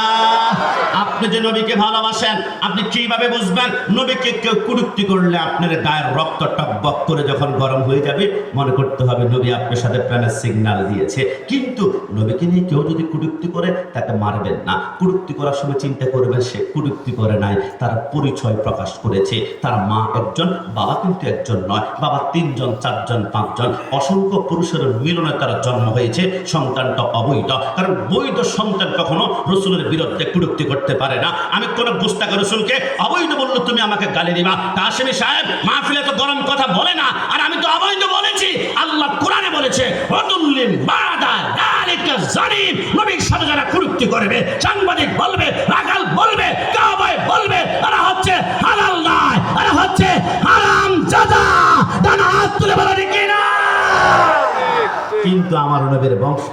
S1: আপনি যে নবীকে ভালোবাসেন আপনি কিভাবে বুঝবেন? নবীকে কেউ কুরুক্তি করলে আপনার গায়ের রক্ত টকবক করে যখন গরম হয়ে যাবে, মনে করতে হবে নবী আপনার সাথে প্রেমের সিগন্যাল দিয়েছে। কিন্তু নবীকে নিয়ে কেউ যদি কুরুক্তি করে তাকে মারবেন না, কুরুক্তি করার সময় চিন্তা করবেন সে কুরুক্তি করে নাই, তার পরিচয় প্রকাশ করেছে। তার মা একজন, বাবা কিন্তু একজন নয়, বাবা 3 জন 4 জন 5 জন, অসংখ্য পুরুষের মিলনে তার জন্ম হয়েছে। সন্তানটা অবৈধ, কারণ বৈধ সন্তান কখনো রসুলের বিরুদ্ধে কুরুক্তি করতে পারে না। আমি কোন গুস্তাখ রসুলকে অবৈধ বললো তুমি আমাকে গালি দিবা? কাশেমি সাহেব মাহফিলে তো গরম কথা বলে না, আর আমি তো অবৈধ বলেছি। আল্লাহ কোরআনে বলেছে ওয়াতুল্লিম বাদা যালিকা জালিম, নবীর সাথে যারা কুরুক্তি করবে, সাংবাদিক বলবে, রাগাল বলবে, কাওয়াই বলবে, এরা হচ্ছে হালাল নয়, এরা হচ্ছে হারাম জাদা। ডানা হাত তুলে বলা ঠিক না? কিন্তু আমার নবীর বংশ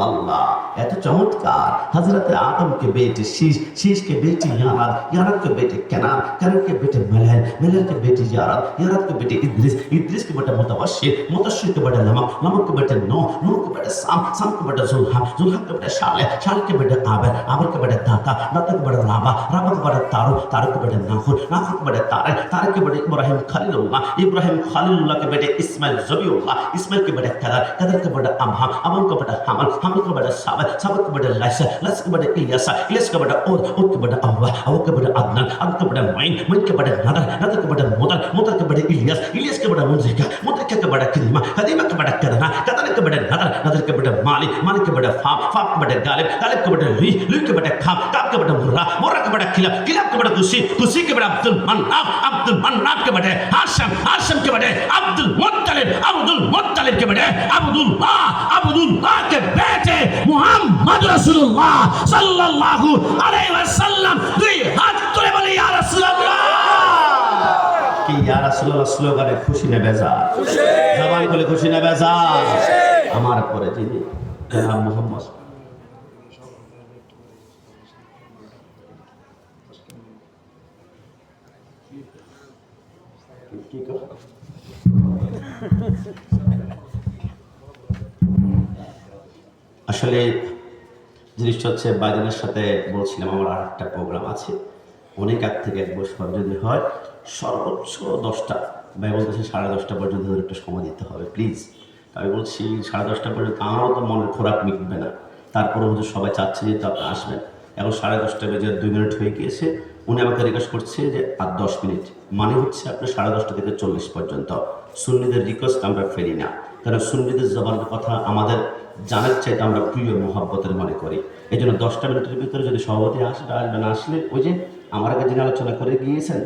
S1: আল্লাহ এত চমৎকার। হযরতে আদমকে বেটে শীষ, শীষকে বেটে ইয়ারাদ, ইয়ারাদকে বেটে কেনান, কেনানকে বেটে মেলাল, মেলালকে বেটে ইয়ারাদ, ইয়ারাদকে বেটে ইদ্রিস, ইদ্রিসকে বেটে মুতাওয়াশির, মুতাওয়াশিরকে বেটে লামাক, লামাককে বেটে নূহ, নূহকে বেটে সাম, সামকে বেটে যুলহা, যুলহাকে বেটে শালেহ, শালেহকে বেটে আবের, আবেরকে বেটে দাতা, দাতাকে বেটে রাবা, রাবাকে বেটে তারু, তারুকে বেটে নাহুর, নাহুরকে বেটে তারেক, তারেককে বেটে ইব্রাহিম খলিলুল্লাহ, ইব্রাহিম খলিলুল্লাহকে বেটে ইসমাইল জবিউল্লাহ, ইসমাইলকে বেটে কাদার, কাদারকে বেটে আমহাম, আমহামকে বেটে হামাল, হামাল के बड़ा साबर, साबर के बड़ा लाइसा, लाइसा के बड़ा इलियासा, इलियास के बड़ा ओद, ओद के बड़ा अव्वा, अव्वा के बड़ा अदनान, अदनान के बड़ा माइन, माइन के बड़ा नदर, नदर के बड़ा मोदर, मोदर के बड़ा इलियास, इलियास के बड़ा मुद्रिका, मुद्रिका के बड़ा कदीमा, कदीमा के बड़ा कदना, कदना के बड़ा नदर, नदर के बड़ा मालिक, मालिक के बड़ा फाप, फाप के बड़ा गालिब, गालिब के बड़ा लुई, लुई के बड़ा खाप, खाप के बड़ा मुर्रा, मुर्रा के बड़ा खिलाफ, खिलाफ के बड़ा कुसी, कुसी के बड़ा अब्दुल मन्नाफ, अब्दुल मन्नाफ के बड़ा हाशम, हाशम के बड़ा अब्दुल मुत्तलिब, अब्दुल मुत्तलिब के बड़ा अब्दुल्लाह, अब्दुल्लाह के बेटे মুহাম্মদ রাসূলুল্লাহ সাল্লাল্লাহু আলাইহি ওয়াসাল্লাম। দুই হাত তুলে বলি ইয়া রাসূলুল্লাহ। কি ইয়া রাসূলুল্লাহ স্লোগানে খুশি না বেজার? খুশি। জবান খুলে খুশি না বেজার? আমার পরে যিনি জনাব মুহাম্মদ কি কথা আসলে জিনিসটা হচ্ছে বাইডেনের সাথে বলছিলাম আমার আর একটা প্রোগ্রাম আছে, অনেক আগ থেকে 1 বছর যদি হয় সর্বোচ্চ 10টা, ভাই বলতেছে 10:30 পর্যন্ত একটু সময় দিতে হবে প্লিজ। আমি বলছি 10:30 পর্যন্ত আমারও তো মনের খোরাক মিটবে না, তারপরে হচ্ছে সবাই চাচ্ছে যে আপনি আসবেন। এখন 10:30 বেজে 2 মিনিট হয়ে গিয়েছে, উনি আমাকে রিকোয়েস্ট করছে যে আর 10 মিনিট, মানে হচ্ছে আপনার 10:30 থেকে 40 পর্যন্ত। সুন্নিদের রিকোয়েস্ট আমরা ফেলি না, কারণ সুন্নিদের জবানের কথা আমাদের জানার চাইতে আমরা প্রিয় মোহাব্বতের মনে করি। এই জন্য 10টা মিনিটের ভিতরে যদি সভাপতি আসবে, আসবে না আসলে ওই যে আমার আগে যিনি আলোচনা করে গিয়েছেন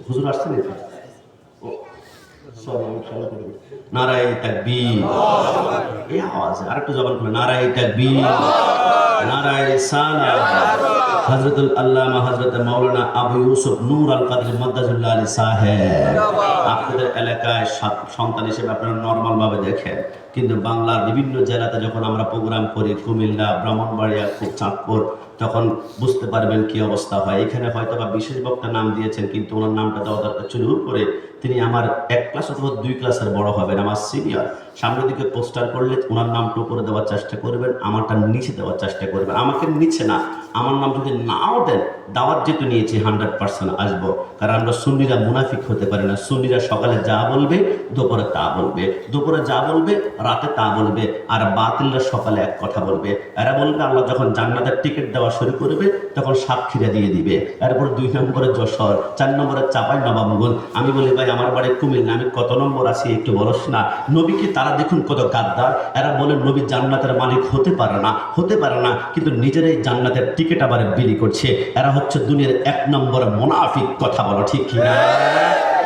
S1: হুজুর আসছেন, নারায়ে তাকবীর, এই আওয়াজে আরেকটু জবান খুলে নারায়ে তাকবীর, নারায়ে রিসালাত, হযরতুল আল্লামা হযরত মাওলানা আবু ইউসুফ নূর আল কাদের মাদ্দাজুল্লাহ আলী সাহেব। আপনাদের এলাকায় সন্তান হিসেবে আপনারা নরমাল ভাবে দেখেন, কিন্তু বাংলার বিভিন্ন জেলাতে যখন আমরা প্রোগ্রাম করি, কুমিল্লা, ব্রাহ্মণবাড়িয়া, চাঁদপুর, তখন বুঝতে পারবেন কি অবস্থা হয়। এখানে হয়তো বা বিশেষ বক্তা নাম দিয়েছেন, কিন্তু ওনার নামটা দেওয়া দরকার ছিল করে। তিনি আমার 1 ক্লাস অথবা 2 ক্লাসের বড় হবেন, আমার সিনিয়র। সামনের দিকে পোস্টার করলে ওনার নামটা উপরে দেওয়ার চেষ্টা করবেন, আমারটা নিচে দেওয়ার চেষ্টা করবেন। আমাকে নিচে না, আমার নাম যদি নাও দেন, দাওয়াত যেহেতু নিয়েছি 100% আসবো। কারণ আমরা সুন্নিরা মুনাফিক হতে পারি না। সুন্নিরা সকালে যা বলবে, দুপুরে তা বলবে, দুপুরে যা বলবে, রাতে তা বলবে। আর বাতিলরা সকালে এক কথা বলবে। এরা বলবে আল্লাহ যখন জান্নাতের টিকিট দেওয়া শুরু করবে, তখন সাক্ষীরা দিয়ে দিবে। এরপর 2 নম্বরে যশোর, 4 নম্বরে চাঁপাইনবাবগঞ্জ। আমি বলি ভাই আমার বাড়ি কুমিল্লা, আমি কত নম্বর আছি একটু বলস না। নবীকে তারা দেখুন কত গাদ্দার। এরা বলে নবী জান্নাতের মালিক হতে পারে না, হতে পারে না, কিন্তু নিজেরাই জান্নাতের টিকিট আবার বিলি করছে। এরা হচ্ছে দুনিয়ার 1 নম্বর মুনাফিক। কথা বলো ঠিক কিনা?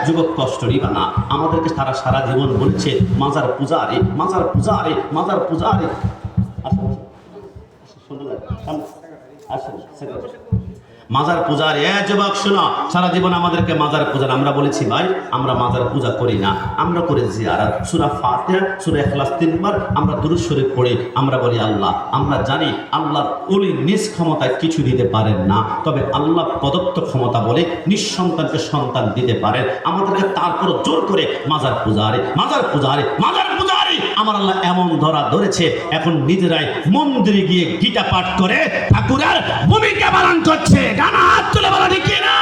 S1: যুবক কষ্ট নিবা না। আমাদেরকে তারা সারা জীবন বলছে মাজার পূজারি, মাজার পূজারি, মাজার পূজারি। মাজার পূজার যুবক শোনো, সারা জীবন আমাদেরকে মাজার পূজার। আমরা বলেছি ভাই আমরা মাজার পূজা করি না, আমরা করে জিয়ারত। সূরা ফাতিহা, সূরা ইখলাস 3 বার আমরা দুরূদ শরীফ পড়ি। আমরা বলি আল্লাহ, আমরা জানি আল্লাহর ওলি নিজ ক্ষমতায় কিছু দিতে পারেন না, তবে আল্লাহ প্রদত্ত ক্ষমতা বলে নিঃসন্তানকে সন্তান দিতে পারেন। আমাদেরকে তারপর জোর করে মাজার পূজারি, মাজার পূজারি, মাজার পূজারি। আমার আল্লাহ এমন ধরা ধরেছে, এখন নিজেরাই মন্দিরে গিয়ে গীতা পাঠ করে ঠাকুরের ভূমিকা পালন করছে। ডানা হাত তুলে বলো ঠিক না?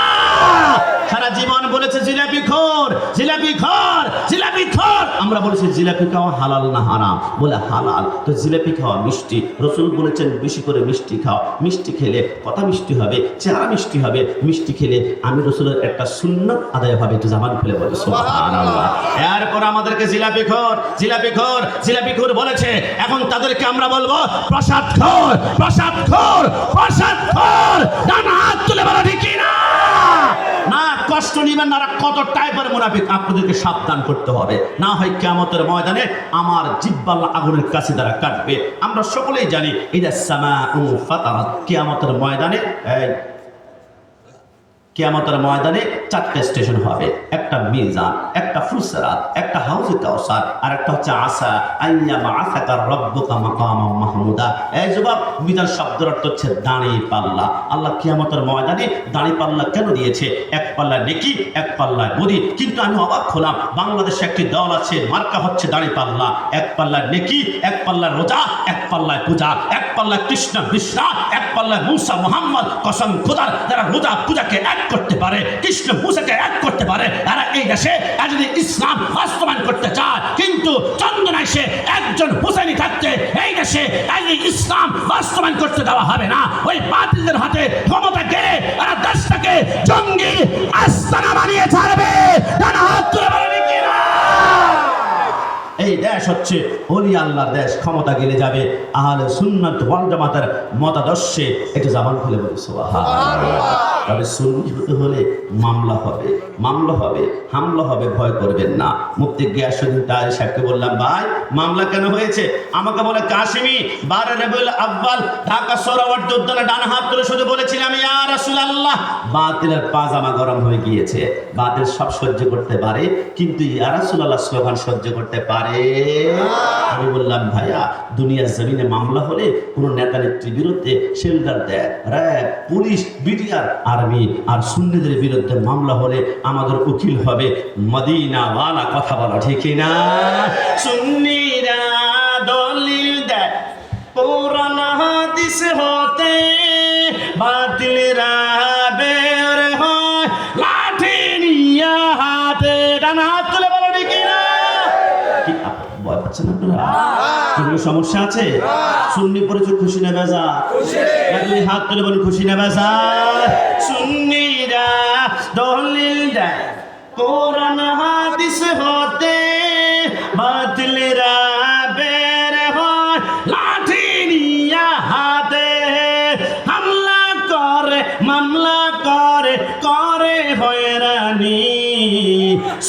S1: সারা জীবন বলেছে জিলাপি খোর, জিলাপি খোর, জিলাপি খোর। আমরা বলেছি জিলাপি খাওয়া হালাল না হারাম? বলে হালাল। তো জিলাপি খাওয়া মিষ্টি, রাসূল বলেছেন বেশি করে মিষ্টি খাও। মিষ্টি খেলে কথা মিষ্টি হবে, চেহারা মিষ্টি হবে। মিষ্টি খেলে আমি রাসূলের একটা সুন্নাত আদায় হবে। একটু জামান খুলে বলে সুবহানাল্লাহ। এরপর আমাদেরকে জিলাপি খোর, জিলাপি খোর, জিলাপি খোর বলেছে। এখন তাদেরকে আমরা বলবো প্রসাদ খোর, প্রসাদ খোর, প্রসাদ খোর। ডানা হাত তুলে বলো ঠিক না? না, কষ্ট নিবেন না। কত টাইপের মুনাফিক, আপনাদেরকে সাবধান করতে হবে, না হয় কিয়ামতের ময়দানে আমার জিহ্বা আগুনের কাছে দ্বারা কাটবে। আমরা সকলেই জানি ইদা সামাউ ফাতারাত, কিয়ামতের ময়দানে কিয়ামতের ময়দানে 4টে স্টেশন হবে। একটা মিজান, একটা ফুলসিরাত, একটা হাউজে কাউসার, আর একটা হচ্ছে আসা আইয়া মাআসাকা রাব্বুকা মাকামাম মাহমুদা। এই যুবক, মিজান শব্দের অর্থ হচ্ছে দাঁড়ি পাল্লা। আল্লাহ কিয়ামতের ময়দানে দাঁড়ি পাল্লা কেন দিয়েছে? এক পাল্লা নেকি, এক পাল্লা বদি। কিন্তু আমি অবাক হলাম, বাংলাদেশে একটি দল আছে, মার্কা হচ্ছে দাঁড়ি পাল্লা। এক পাল্লা নেকি, এক পাল্লা রোজা, এক পাল্লায় পূজা, এক পাল্লা কৃষ্ণ বিষ্ণা, এক পাল্লায় মুসা মুহাম্মদ। কসম খোদার, যারা রোজা পূজাকে এক করতে পারে, কৃষ্ণ মুসাকে এক করতে পারে, তারা এই দেশে যদি ইসলাম বাস্তবায়ন করতে চায়। কিন্তু চন্দনায় সে একজন হুসাইনি থাকতে এই দেশে এই ইসলাম বাস্তবায়ন করতে দেওয়া হবে না। ওই বাতিলদের হাতে ক্ষমতা গেলে তারা দেশটাকে জঙ্গি আস্তানা বানিয়ে ছাড়বে। তারা হাত তুলে বলেন কি না? এই দেশ হচ্ছে ওলি আল্লাহর দেশ। ক্ষমতা গেলে যাবে আহলে সুন্নাত ওয়াল জামাতের মতাদর্শে। একটু জামান খুলে বলি সুবহানাল্লাহ। তবে সুন্নি হতে হলে মামলা হবে, মামলা হবে, হামলা হবে, ভয় করবেন না। মুফতি গিয়াসউদ্দিন তাহের সাহেবকে বললাম ভাই মামলা কেন হয়েছে? আমাকে বলে কাশিমি 12 রবিউল আউয়াল ঢাকা সোহরাওয়ার্দী উদ্যানে ডান হাত তুলে শুধু বলেছিলাম ইয়া রাসূলুল্লাহ, বাতিলের পাজামা গরম হয়ে গিয়েছে। বাতিল সব সহ্য করতে পারে, কিন্তু ইয়া রাসূলুল্লাহ স্লোগান সহ্য করতে পারে। আমি বললাম ভাইয়া, দুনিয়ার জমিনে মামলা হলে কোন নেতা নেত্রীর বিরুদ্ধে শেল্টার দেয় র‍্যাব, পুলিশ, বিডিআর, আর্মি, আর সুন্নিদের বিরুদ্ধে মামলা হলে আমাদের উকিল হবে মদিনাওয়ালা। কথা বলো ঠিক না? সুন্নিরা দলিল দেয় কোরআন হাদিস হতে, বাতিলরা বের হয় লাঠি নিয়ে হাতে। ডানা হাত তুলে বলো ঠিক না? কি ভয় পাচ্ছেন আপনারা? কোনো সমস্যা আছে? সুন্নি পড়েছে খুশি না বেজা? খুশি। হাত তুলে বলুন খুশি না বেজা? সুন্নিরা দলিল দেয় কোরআন হাদিস হতে, বাতিলরা বের হয় লাঠি নিয়ে হাতে। হামলা করে, মামলা করে, করে হয়রানি।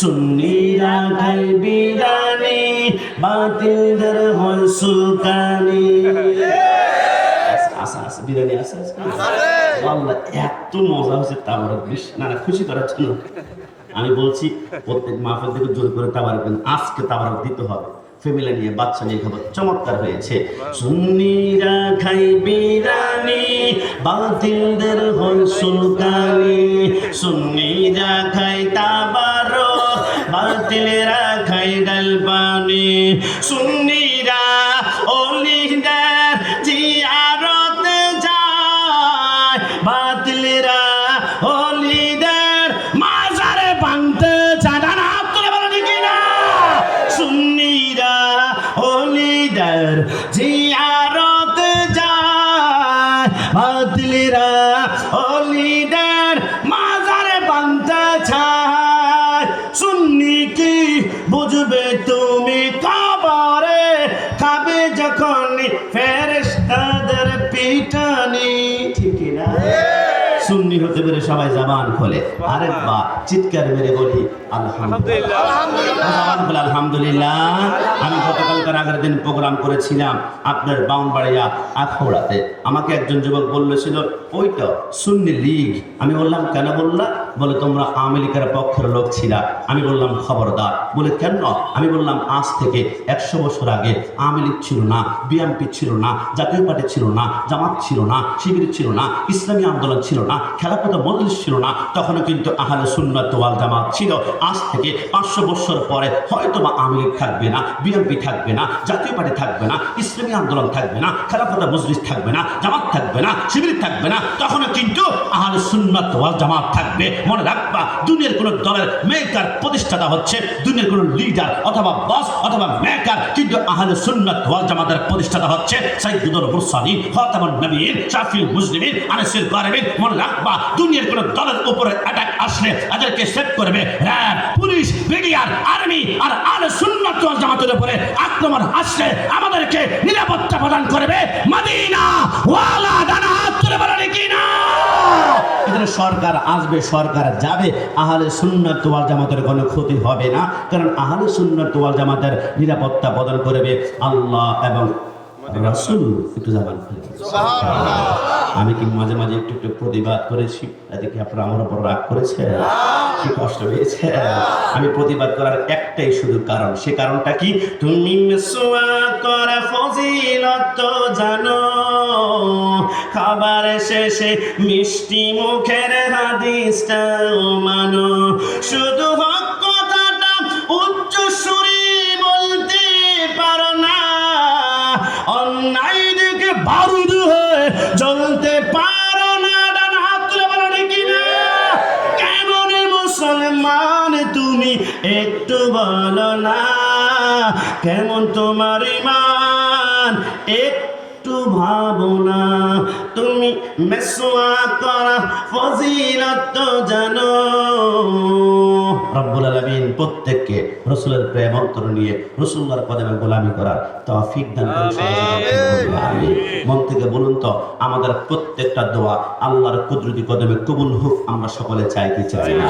S1: সুন্নিরা খায় বিরানি, বাতিলদের হয় সুলতানি। আছে বিরিয়ানি আছে আল্লাহ এত মজা হয়েছে তাবারক না না খুশি করার জন্য আমি বলছি প্রত্যেক মাহফিল থেকে জোর করে তাবারক আজকে তাবারক দিতে হবে ফ্যামিলি নিয়ে বাচ্চা নিয়ে খাবার চমৎকার হয়েছে সুন্নিরা খাই বিরিয়ানি বাতিলদের হল সুলকানি সুন্নিরা খাই তাবারক বাতিলেরা খাই ডাল পানি সুন্নিরা ওলিদের জিয়ারতে যায় বাতিলেরা ওলিদের মাজারে ভাঙতে চায় না না তুলে বলেন কি না সুন্নিরা ওলিদের জিয়ারতে যায় বাতিলেরা ওলিদের মাজারে ভাঙতে চায় সুন্নি কি বুঝবে তুমি কবরে খাবে যখন ফেরেশতাদের পিটানি ঠিক না সুন্নি হতে পেরে সবাই জবান খোলে আরেকবার চিৎকার মেরে বলি আলহামদুলিল্লাহ আলহামদুলিল্লাহ আমি গতকালকার আগের দিন প্রোগ্রাম করেছিলাম আপনার বাউনবাড়িয়া আখড়াতে আমাকে একজন যুবক বললেছিল ওইটা সুন্নি লীগ আমি বললাম কেন বললা বলে তোমরা আওয়ামী লীগের পক্ষের লোক ছিলা আমি বললাম খবরদার বলে কেন আমি বললাম আজ থেকে 100 বছর আগে আওয়ামী লীগ ছিল না বিএনপি ছিল না জাতীয় পার্টি ছিল না জামাত ছিল না শিবির ছিল না ইসলামী আন্দোলন ছিল না খেলাফত মজলিস ছিল না তখনও কিন্তু আহলে সুন্নাত ওয়াল জামাত ছিল আজ থেকে 500 বছর পরে হয়তো বা আওয়ামী লীগ থাকবে না বিএনপি থাকবে না জাতীয় পার্টি থাকবে না ইসলামী আন্দোলন থাকবে না খেলাফত মজলিস থাকবে না জামাত থাকবে না শিবির থাকবে না তখনও কিন্তু আহলে সুন্নাত ওয়াল জামাত থাকবে মনে রাখবা দুনিয়ার কোন দলের মেকার প্রতিষ্ঠাতা হচ্ছে দুনিয়ার কোন লিডার অথবা বস অথবা মেকার কিন্তু আহলে সুন্নাত ওয়াল জামাতের প্রতিষ্ঠাতা হচ্ছে সাইয়্যিদুল মুরসালিন খাতামুন নবিয়্যিন শাফিউল মুসলিমিন আনাসুল গারিবিন মনে রাখবা দুনিয়ার কোন দলের উপরে অ্যাটাক আসলে এদেরকে সেট করবে র্যাব পুলিশ বিডিআর আর্মি আর আহলে সুন্নাত ওয়াল জামাতের উপরে আক্রমণ আসলে আমাদেরকে নিরাপত্তা প্রদান করবে মদিনা ওয়ালা ডানা তুলে বলেন কি না এখানে সরকার আসবে সরকার যাবে আহলে সুন্নাত ওয়াল জামাতের কোনো ক্ষতি হবে না কারণ আহলে সুন্নাত ওয়াল জামাতের নিরাপত্তা প্রদান করবে আল্লাহ এবং রাসূল একটু জবান খুলে সুবহানাল্লাহ আমি কি মাঝে মাঝে একটু একটু প্রতিবাদ করেছি এতে কি আপনারা আমার উপর রাগ করেছে কি কষ্ট হয়েছে আমি প্রতিবাদ করার একটাই শুধু কারণ সে কারণটা কি তুমি মিসওয়াক করা ফজিলত জানো খাবার শেষে মিষ্টি মুখের হাদিসটাও মানো শুধু হক কথাটা উচ্চ সুরে বলতে পারো না অন্যায় দিকে বারুদ হয়ে জ্বলতে পারো না ডান হাত তুলে বলো নাকি না কেমন মুসলমান তুমি একটু বলো না কেমন তোমার ঈমান একটু ভাবনা তুমি মিসওয়াক করা ফজিলত জানো রব্বুল আলামিন প্রত্যেককে রাসূলের প্রেম অন্তর নিয়ে রাসূলুল্লাহর কদমে গোলামি করার তৌফিক দান করুন আমিন মন থেকে বলুন তো আমাদের প্রত্যেকটা দোয়া আল্লাহর কুদরতি কদমে কবুল হোক আমরা সকলে চাই কি চাই না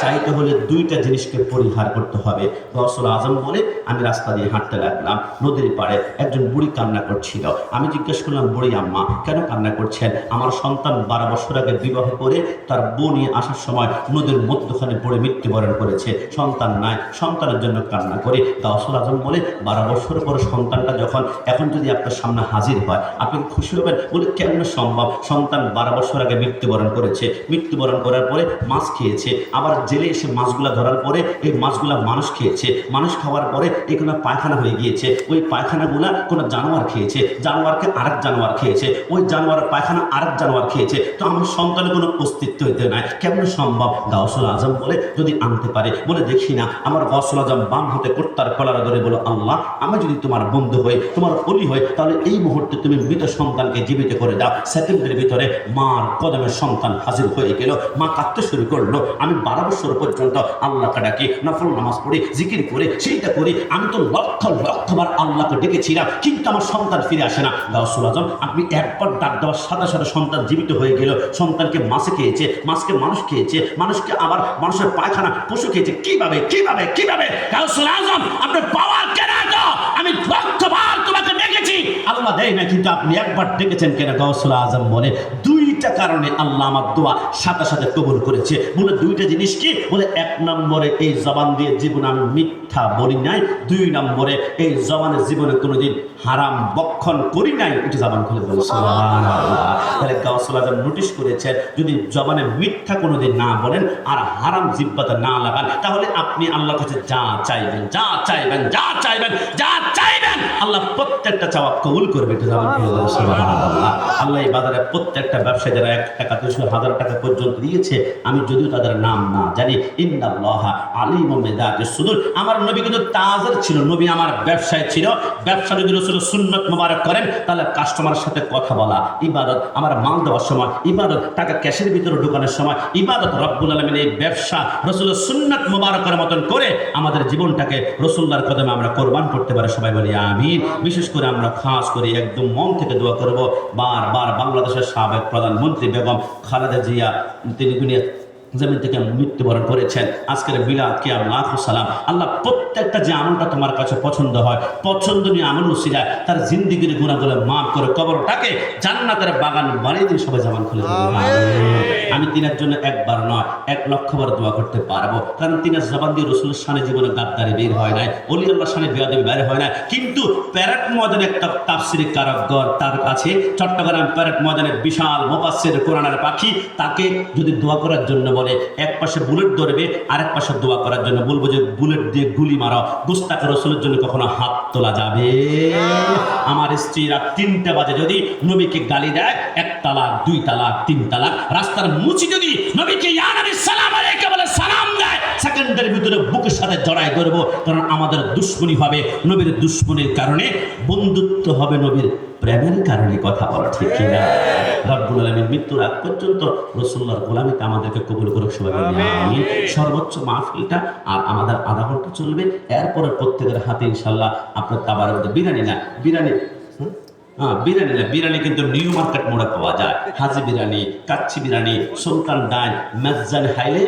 S1: চাইতে হলে দুইটা জিনিসকে পরিহার করতে হবে গৌসুল আজম বলে আমি রাস্তা দিয়ে হাঁটতে লাগলাম নদীর পাড়ে একজন বুড়ি কান্না করছিল আমি জিজ্ঞেস করলাম বুড়ি আম্মা কেন কান্না করছেন আমার সন্তান 12 বছর আগে বিবাহ করে তার বউ নিয়ে আসার সময় নদীর মধ্যখানে পড়ে মৃত্যুবরণ করেছে সন্তান নাই সন্তানের জন্য কান্না করে গৌসুল আজম বলে 12 বছর পর সন্তানটা যখন এখন যদি আপনার সামনে হাজির হয় আপনি খুশি হবেন বলে কেমন সম্ভব সন্তান 12 বছর আগে মৃত্যুবরণ করেছে মৃত্যুবরণ করার পরে মাছ খেয়েছে আবার জেলে এসে মাছগুলা ধরার পরে এই মাছগুলা মানুষ খেয়েছে মানুষ খাওয়ার পরে এখানে পায়খানা হয়ে গিয়েছে ওই পায়খানাগুলা কোনো জানোয়ার খেয়েছে জানোয়ারকে আরেক জানোয়ার খেয়েছে ওই জানোয়ারের পায়খানা আরেক জানোয়ার খেয়েছে তো আমার সন্তানের কোনো অস্তিত্ব হইতে নাই কেমন সম্ভব গৌসুল আজম বলে যদি আনতে পারে বলে দেখি না আমার গৌসুল আজম বাম হাতে কোট্টার কলার ধরে বলো আল্লাহ আমি যদি তোমার বন্ধু হই তোমার অলি হই তাহলে এই মুহূর্তে তুমি মৃত সন্তানকে জীবিত করে দাও সেকেন্ডের ভিতরে মার কদমের সন্তান হাজির হয়ে গেল মা কাঁদতে শুরু করলো আমি 12 বছর পর্যন্ত আল্লাহকে ডাকি নফল নামাজ পড়ি জিকির করে সেইটা করি আমি তো লক্ষ লক্ষবার আল্লাহকে ডেকেছিলাম কিন্তু আমার সন্তান ফিরে আসে না গৌসুল আজম আপনি একবার ডাক দেওয়ার সাথে সাথে সন্তান জীবিত হয়ে গেল সন্তানকে মাছে খেয়েছে মাছকে মানুষ খেয়েছে মানুষকে আবার মানুষের পায়খানা পশু খেয়েছে কিভাবে কিভাবে কিভাবে গৌসুল আজম আপনার পাওয়ার কেন আমি লক্ষবার তোমাকে ডেকেছি আল্লাহ দেয় না, কিন্তু আপনি একবার ডেকেছেন কেন? গাউসুল আজম বলে দুইটা কারণে আল্লাহ আমার দোয়া সাথে সাথে কবুল করেছে। বলে দুইটা জিনিস কি? বলে এক নম্বরে এই জবান দিয়ে জীবনে আমি মিথ্যা বলি নাই, দুই নম্বরে এই জবানের জীবনে কোনোদিন হারাম বক্ষণ করি নাই। এটা জবান খুলে বলে সুবহানাল্লাহ। তাহলে গাউসুল আজম নোটিশ করেছেন যদি জবানে মিথ্যা কোনোদিন না বলেন আর হারাম জিহ্বাতে না লাগান, তাহলে আপনি আল্লাহর কাছে যা চাইবেন যা চাইবেন যা চাইবেন যা চাইবেন আল্লাহ প্রত্যেকটা চাওয়া কবুল করবে। এটা জবান খুলে বলে সুবহানাল্লাহ। আল্লাহ এই বাজারে প্রত্যেকটা ব্যবসায়ী যারা 1 টাকা 200,000 টাকা পর্যন্ত দিয়েছে, আমি যদিও তাদের নাম না জানি, ইন্নাল্লাহা আলিমুম বিযাতিস সুদূর। আমার নবী কিন্তু তাজের ছিল, নবী আমার ব্যবসায় ছিল। ব্যবসা যদি রাসূল সুন্নাত মোবারক করেন তাহলে কাস্টমারের সাথে কথা বলা ইবাদত, আমার মাল দেওয়ার সময় ইবাদত, টাকা ক্যাশের ভিতরে ঢোকানোর সময় ইবাদত। রব্বুল আলামিন এই ব্যবসা রাসূলের সুন্নাত মোবারকের মতন করে আমাদের জীবনটাকে রাসূলুল্লাহর কদমে আমরা কোরবান করতে পারি। সবাই বলি আমিন। বিশেষ করে আমরা খাস করে একদম মন থেকে দোয়া করব, বারবার বাংলাদেশের সাবেক প্রধানমন্ত্রী বেগম খালেদা জিয়া, তিনি দুনিয়া জমিন থেকে মৃত্যুবরণ করেছেন। আজকের বিলাদ কিয়াম লাখো সালাম। আল্লাহ প্রত্যেকটা যে আমলটা তোমার কাছে পছন্দ হয়, পছন্দনীয় আমল উসিলায় তার জিন্দেগির গুনাহগুলো মাফ করে কবরটাকে জান্নাতের বাগান বানিয়ে দিন। সবাই জামান খুলে বলুন আমি তিনার জন্য একবার নয় 1 লক্ষ বার দোয়া করতে পারবো, কারণ তিনার জবান দিয়ে রাসূলের শানে জীবনে গাদ্দারি বের হয় নাই, ওলি আল্লাহর শানে বেয়াদবি বের হয় না। কিন্তু প্যারেড ময়দানে একটা তাফসীরি কারাগার তার কাছে, চট্টগ্রাম প্যারেড ময়দানের বিশাল মুফাসসির কোরআনের পাখি, তাকে যদি দোয়া করার জন্য বলে, এক পাশে বুলেট ধরবে আর এক পাশে দোয়া করার জন্য বলবো যে বুলেট দিয়ে গুলি মারো, গুস্তাখে রাসূলের জন্য কখনো হাত তোলা যাবে? আমার স্ত্রী রাত 3টা বাজে যদি নবীকে গালি দেয়, 1 তালাক 2 তালাক 3 তালাক, রাস্তার মুচি যদি নবীকে ইয়া নবী সালাম আলাইকা বলে সালাম দেয়, সেকেন্ডের ভিতরে বুকের সাথে জড়াই করব, কারণ আমাদের দুশ্মনী হবে নবীর দুশ্মনীর কারণে, বন্ধুত্ব হবে নবীর প্রেমের কারণে। কথা বলা ঠিক কিনা? রব্বুল আলামিন মৃত্যুর আগ পর্যন্ত রাসূলুল্লাহর গোলামিতে আমাদেরকে কবুল করুক। সবাই বলি আমিন। সর্বোচ্চ মাহফিলটা আর আমাদের আধা ঘন্টা চলবে, এরপরে প্রত্যেকের হাতে ইনশাআল্লাহ আপনার তাবারক বিরিয়ানি না বিরিয়ানি কিন্তু নিউ মার্কেট মোড়ে পাওয়া যায়। হাজি বিরিয়ানি, কাচ্চি বিরিয়ানি, সুলতান ডাইন, মেজান হাইলে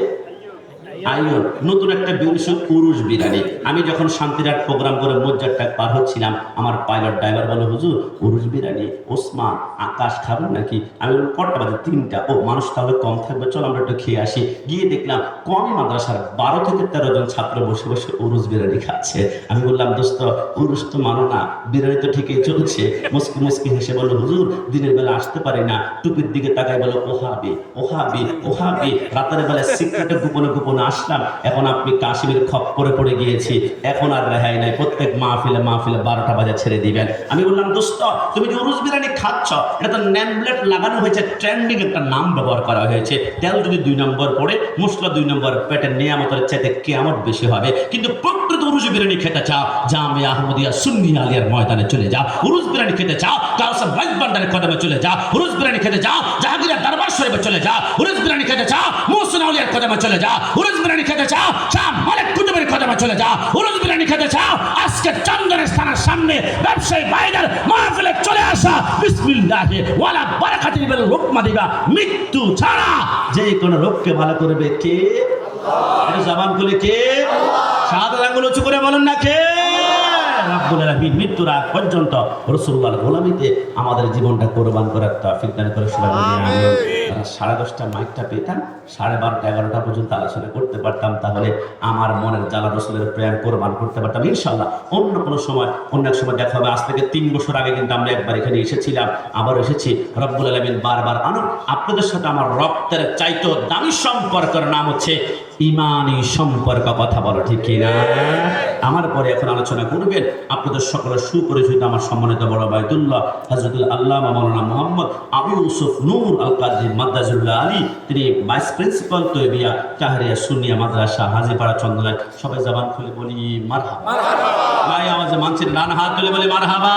S1: আইন, নতুন একটা বিরিয়ানি পুরুষ বিরিয়ানি। আমি যখন শান্তিরাট প্রোগ্রাম করে মজ্জারটা পার হচ্ছিলাম, আমার পাইলট ড্রাইভার বলে হুজুর পুরুষ বিরিয়ানি, ওসমান আকাশ খাবেন নাকি? আমি বললাম কটা বাজে? 3টা। ও মানুষ তাহলে কম থাকবে, চলো আমরা একটু খেয়ে আসি। গিয়ে দেখলাম কমই মাদ্রাসার 12 থেকে 13 জন ছাত্র বসে বসে উরুজ বিরিয়ানি খাচ্ছে। আমি বললাম দোস্ত উরুজ তো মানো না, বিরিয়ানি তো ঠিকই চলছে। মুস্কি মুস্কি হেসে বললো হুজুর দিনের বেলা আসতে পারি না। টুপির দিকে তাকায় বলো ওহাবি ওহাবি ওহাবি। রাতের বেলা সিক্রেটে গোপনে গোপনে আসলাম, এখন আপনি কাশ্মীর খপ্পরে পড়ে গিয়েছি, এখন আর রেহাই নাই, প্রত্যেক মাহফিলে 12টা বাজে ছেড়ে দিবেন। আমি বললাম দোস্ত তুমি যে উরুজ বিরিয়ানি খাচ্ছ, এটা তো নেমপ্লেট লাগানো হয়েছে, ট্রেন্ডিং একটা নাম ব্যবহার করা হয়েছে। তেল যদি 2 নম্বর পড়ে, মশলা 2 নম্বর, পেটের নিয়ামতের চাইতে কিয়ামত বেশি হবে। কিন্তু প্রকৃত উরুজ বিরিয়ানি খেতে চাও, জামিয়া আহমদিয়া সুন্নি আলিয়ার ময়দানে চলে যাও। উরুজ বিরিয়ানি খেতে চাও, কাউসার মাইজ ভান্ডারের কদমে চলে যাও। উরুজ বিরিয়ানি খেতে চাও, জাহাঙ্গীরের দরবার শরীফে চলে যাও। উরুজ বিরিয়ানি খেতে চাও, মুহসিন আউলিয়ার কদমে চলে যাও। উরুজ বিরিয়ানি খেতে চাও, শাহ মালিক কুতুবের কদমে চলে যাও। উরুজ বিরিয়ানি খেতে চাও, আজকে চন্দনের স্থানের সামনে ব্যবসায়ী ভাইদের মাহফিলে চলে আসা, বিসমিল্লাহি ওয়ালা বারাকাতি বিল হুকমা দিবা। মৃত্যু ছাড়া যে কোনো রোগকে ভালো করবে কে? আল্লাহ। জবান খুলে কে? শাহাদাত আঙ্গুল উঁচু করে বলেন না কে? রব্বুল আলামিন মৃত্যুর আগ পর্যন্ত রাসূলুল্লাহর গোলামিতে আমাদের জীবনটা কোরবান করার তৌফিক দান করে। সবাই বলি আমিন। 10:30 মাইকটা পেতাম, 12:30 11টা পর্যন্ত আলোচনা করতে পারতাম, তাহলে আমার মনের জ্বালা রাসূলের প্রেম কোরবান করতে পারতাম ইনশাআল্লাহ। অন্য কোনো সময় অন্য এক সময় দেখা হবে। আজ থেকে 3 বছর আগে কিন্তু আমরা একবার এখানে এসেছিলাম, আবার এসেছি। রব্বুল আলামিন বারবার আনুন। আপনাদের সাথে আমার রক্তের চাইতো দামি সম্পর্কের নাম হচ্ছে ইমানি সম্পর্ক। কথা বলো ঠিক কিনা? আমার পরে এখন আলোচনা করবেন আপনাদের সকলের সুপরিচিত আমার সম্মানিত বড় বাইতুল্লাহ হযরতুল আল্লামা মাওলানা মুহাম্মদ আবু ইউসুফ নূর আল কাদরি মাদ্রাজুল্লাহ আলী, তিনি ভাইস প্রিন্সিপাল তৈবিয়া কাহরিয়া সুন্নিয়া মাদ্রাসা হাজীপাড়া চন্দনায়। সবাই জবান খুলে বলি মারহাবা। ভাই আওয়াজে মানছেন? ডান হাত তুলে বলি মারহাবা।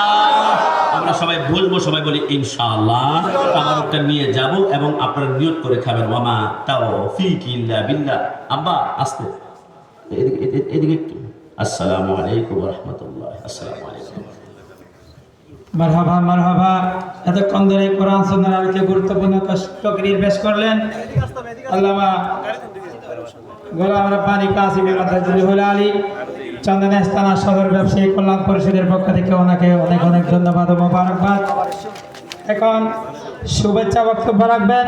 S1: আমরা সবাই বলবো, সবাই বলি ইনশাআল্লাহ। তাবারকটা নিয়ে যাব এবং আপনারা নিয়ত করে খাবেন। ওয়ামা তাওফীক ইল্লা বিল্লাহ। আব্বা আসতে এদিকে একটু। আসসালামু আলাইকুম ওয়া রাহমাতুল্লাহ। আসসালামু আলাইকুম।
S2: মারহাবা মারহাবা। এতক্ষণ ধরে কোরআন সুন্নাহর আলোকে গুরুত্বপূর্ণ তকরীর পেশ করলেন আল্লামা গোলাম রাব্বানী কাসিমি মাদ্রাজুল আলী চন্দনা থানা সদর ব্যবসায়ী কল্যাণ পরিষদের পক্ষ থেকে ওনাকে অনেক অনেক ধন্যবাদ ও মোবারকবাদ। এখন শুভেচ্ছা বক্তব্য রাখবেন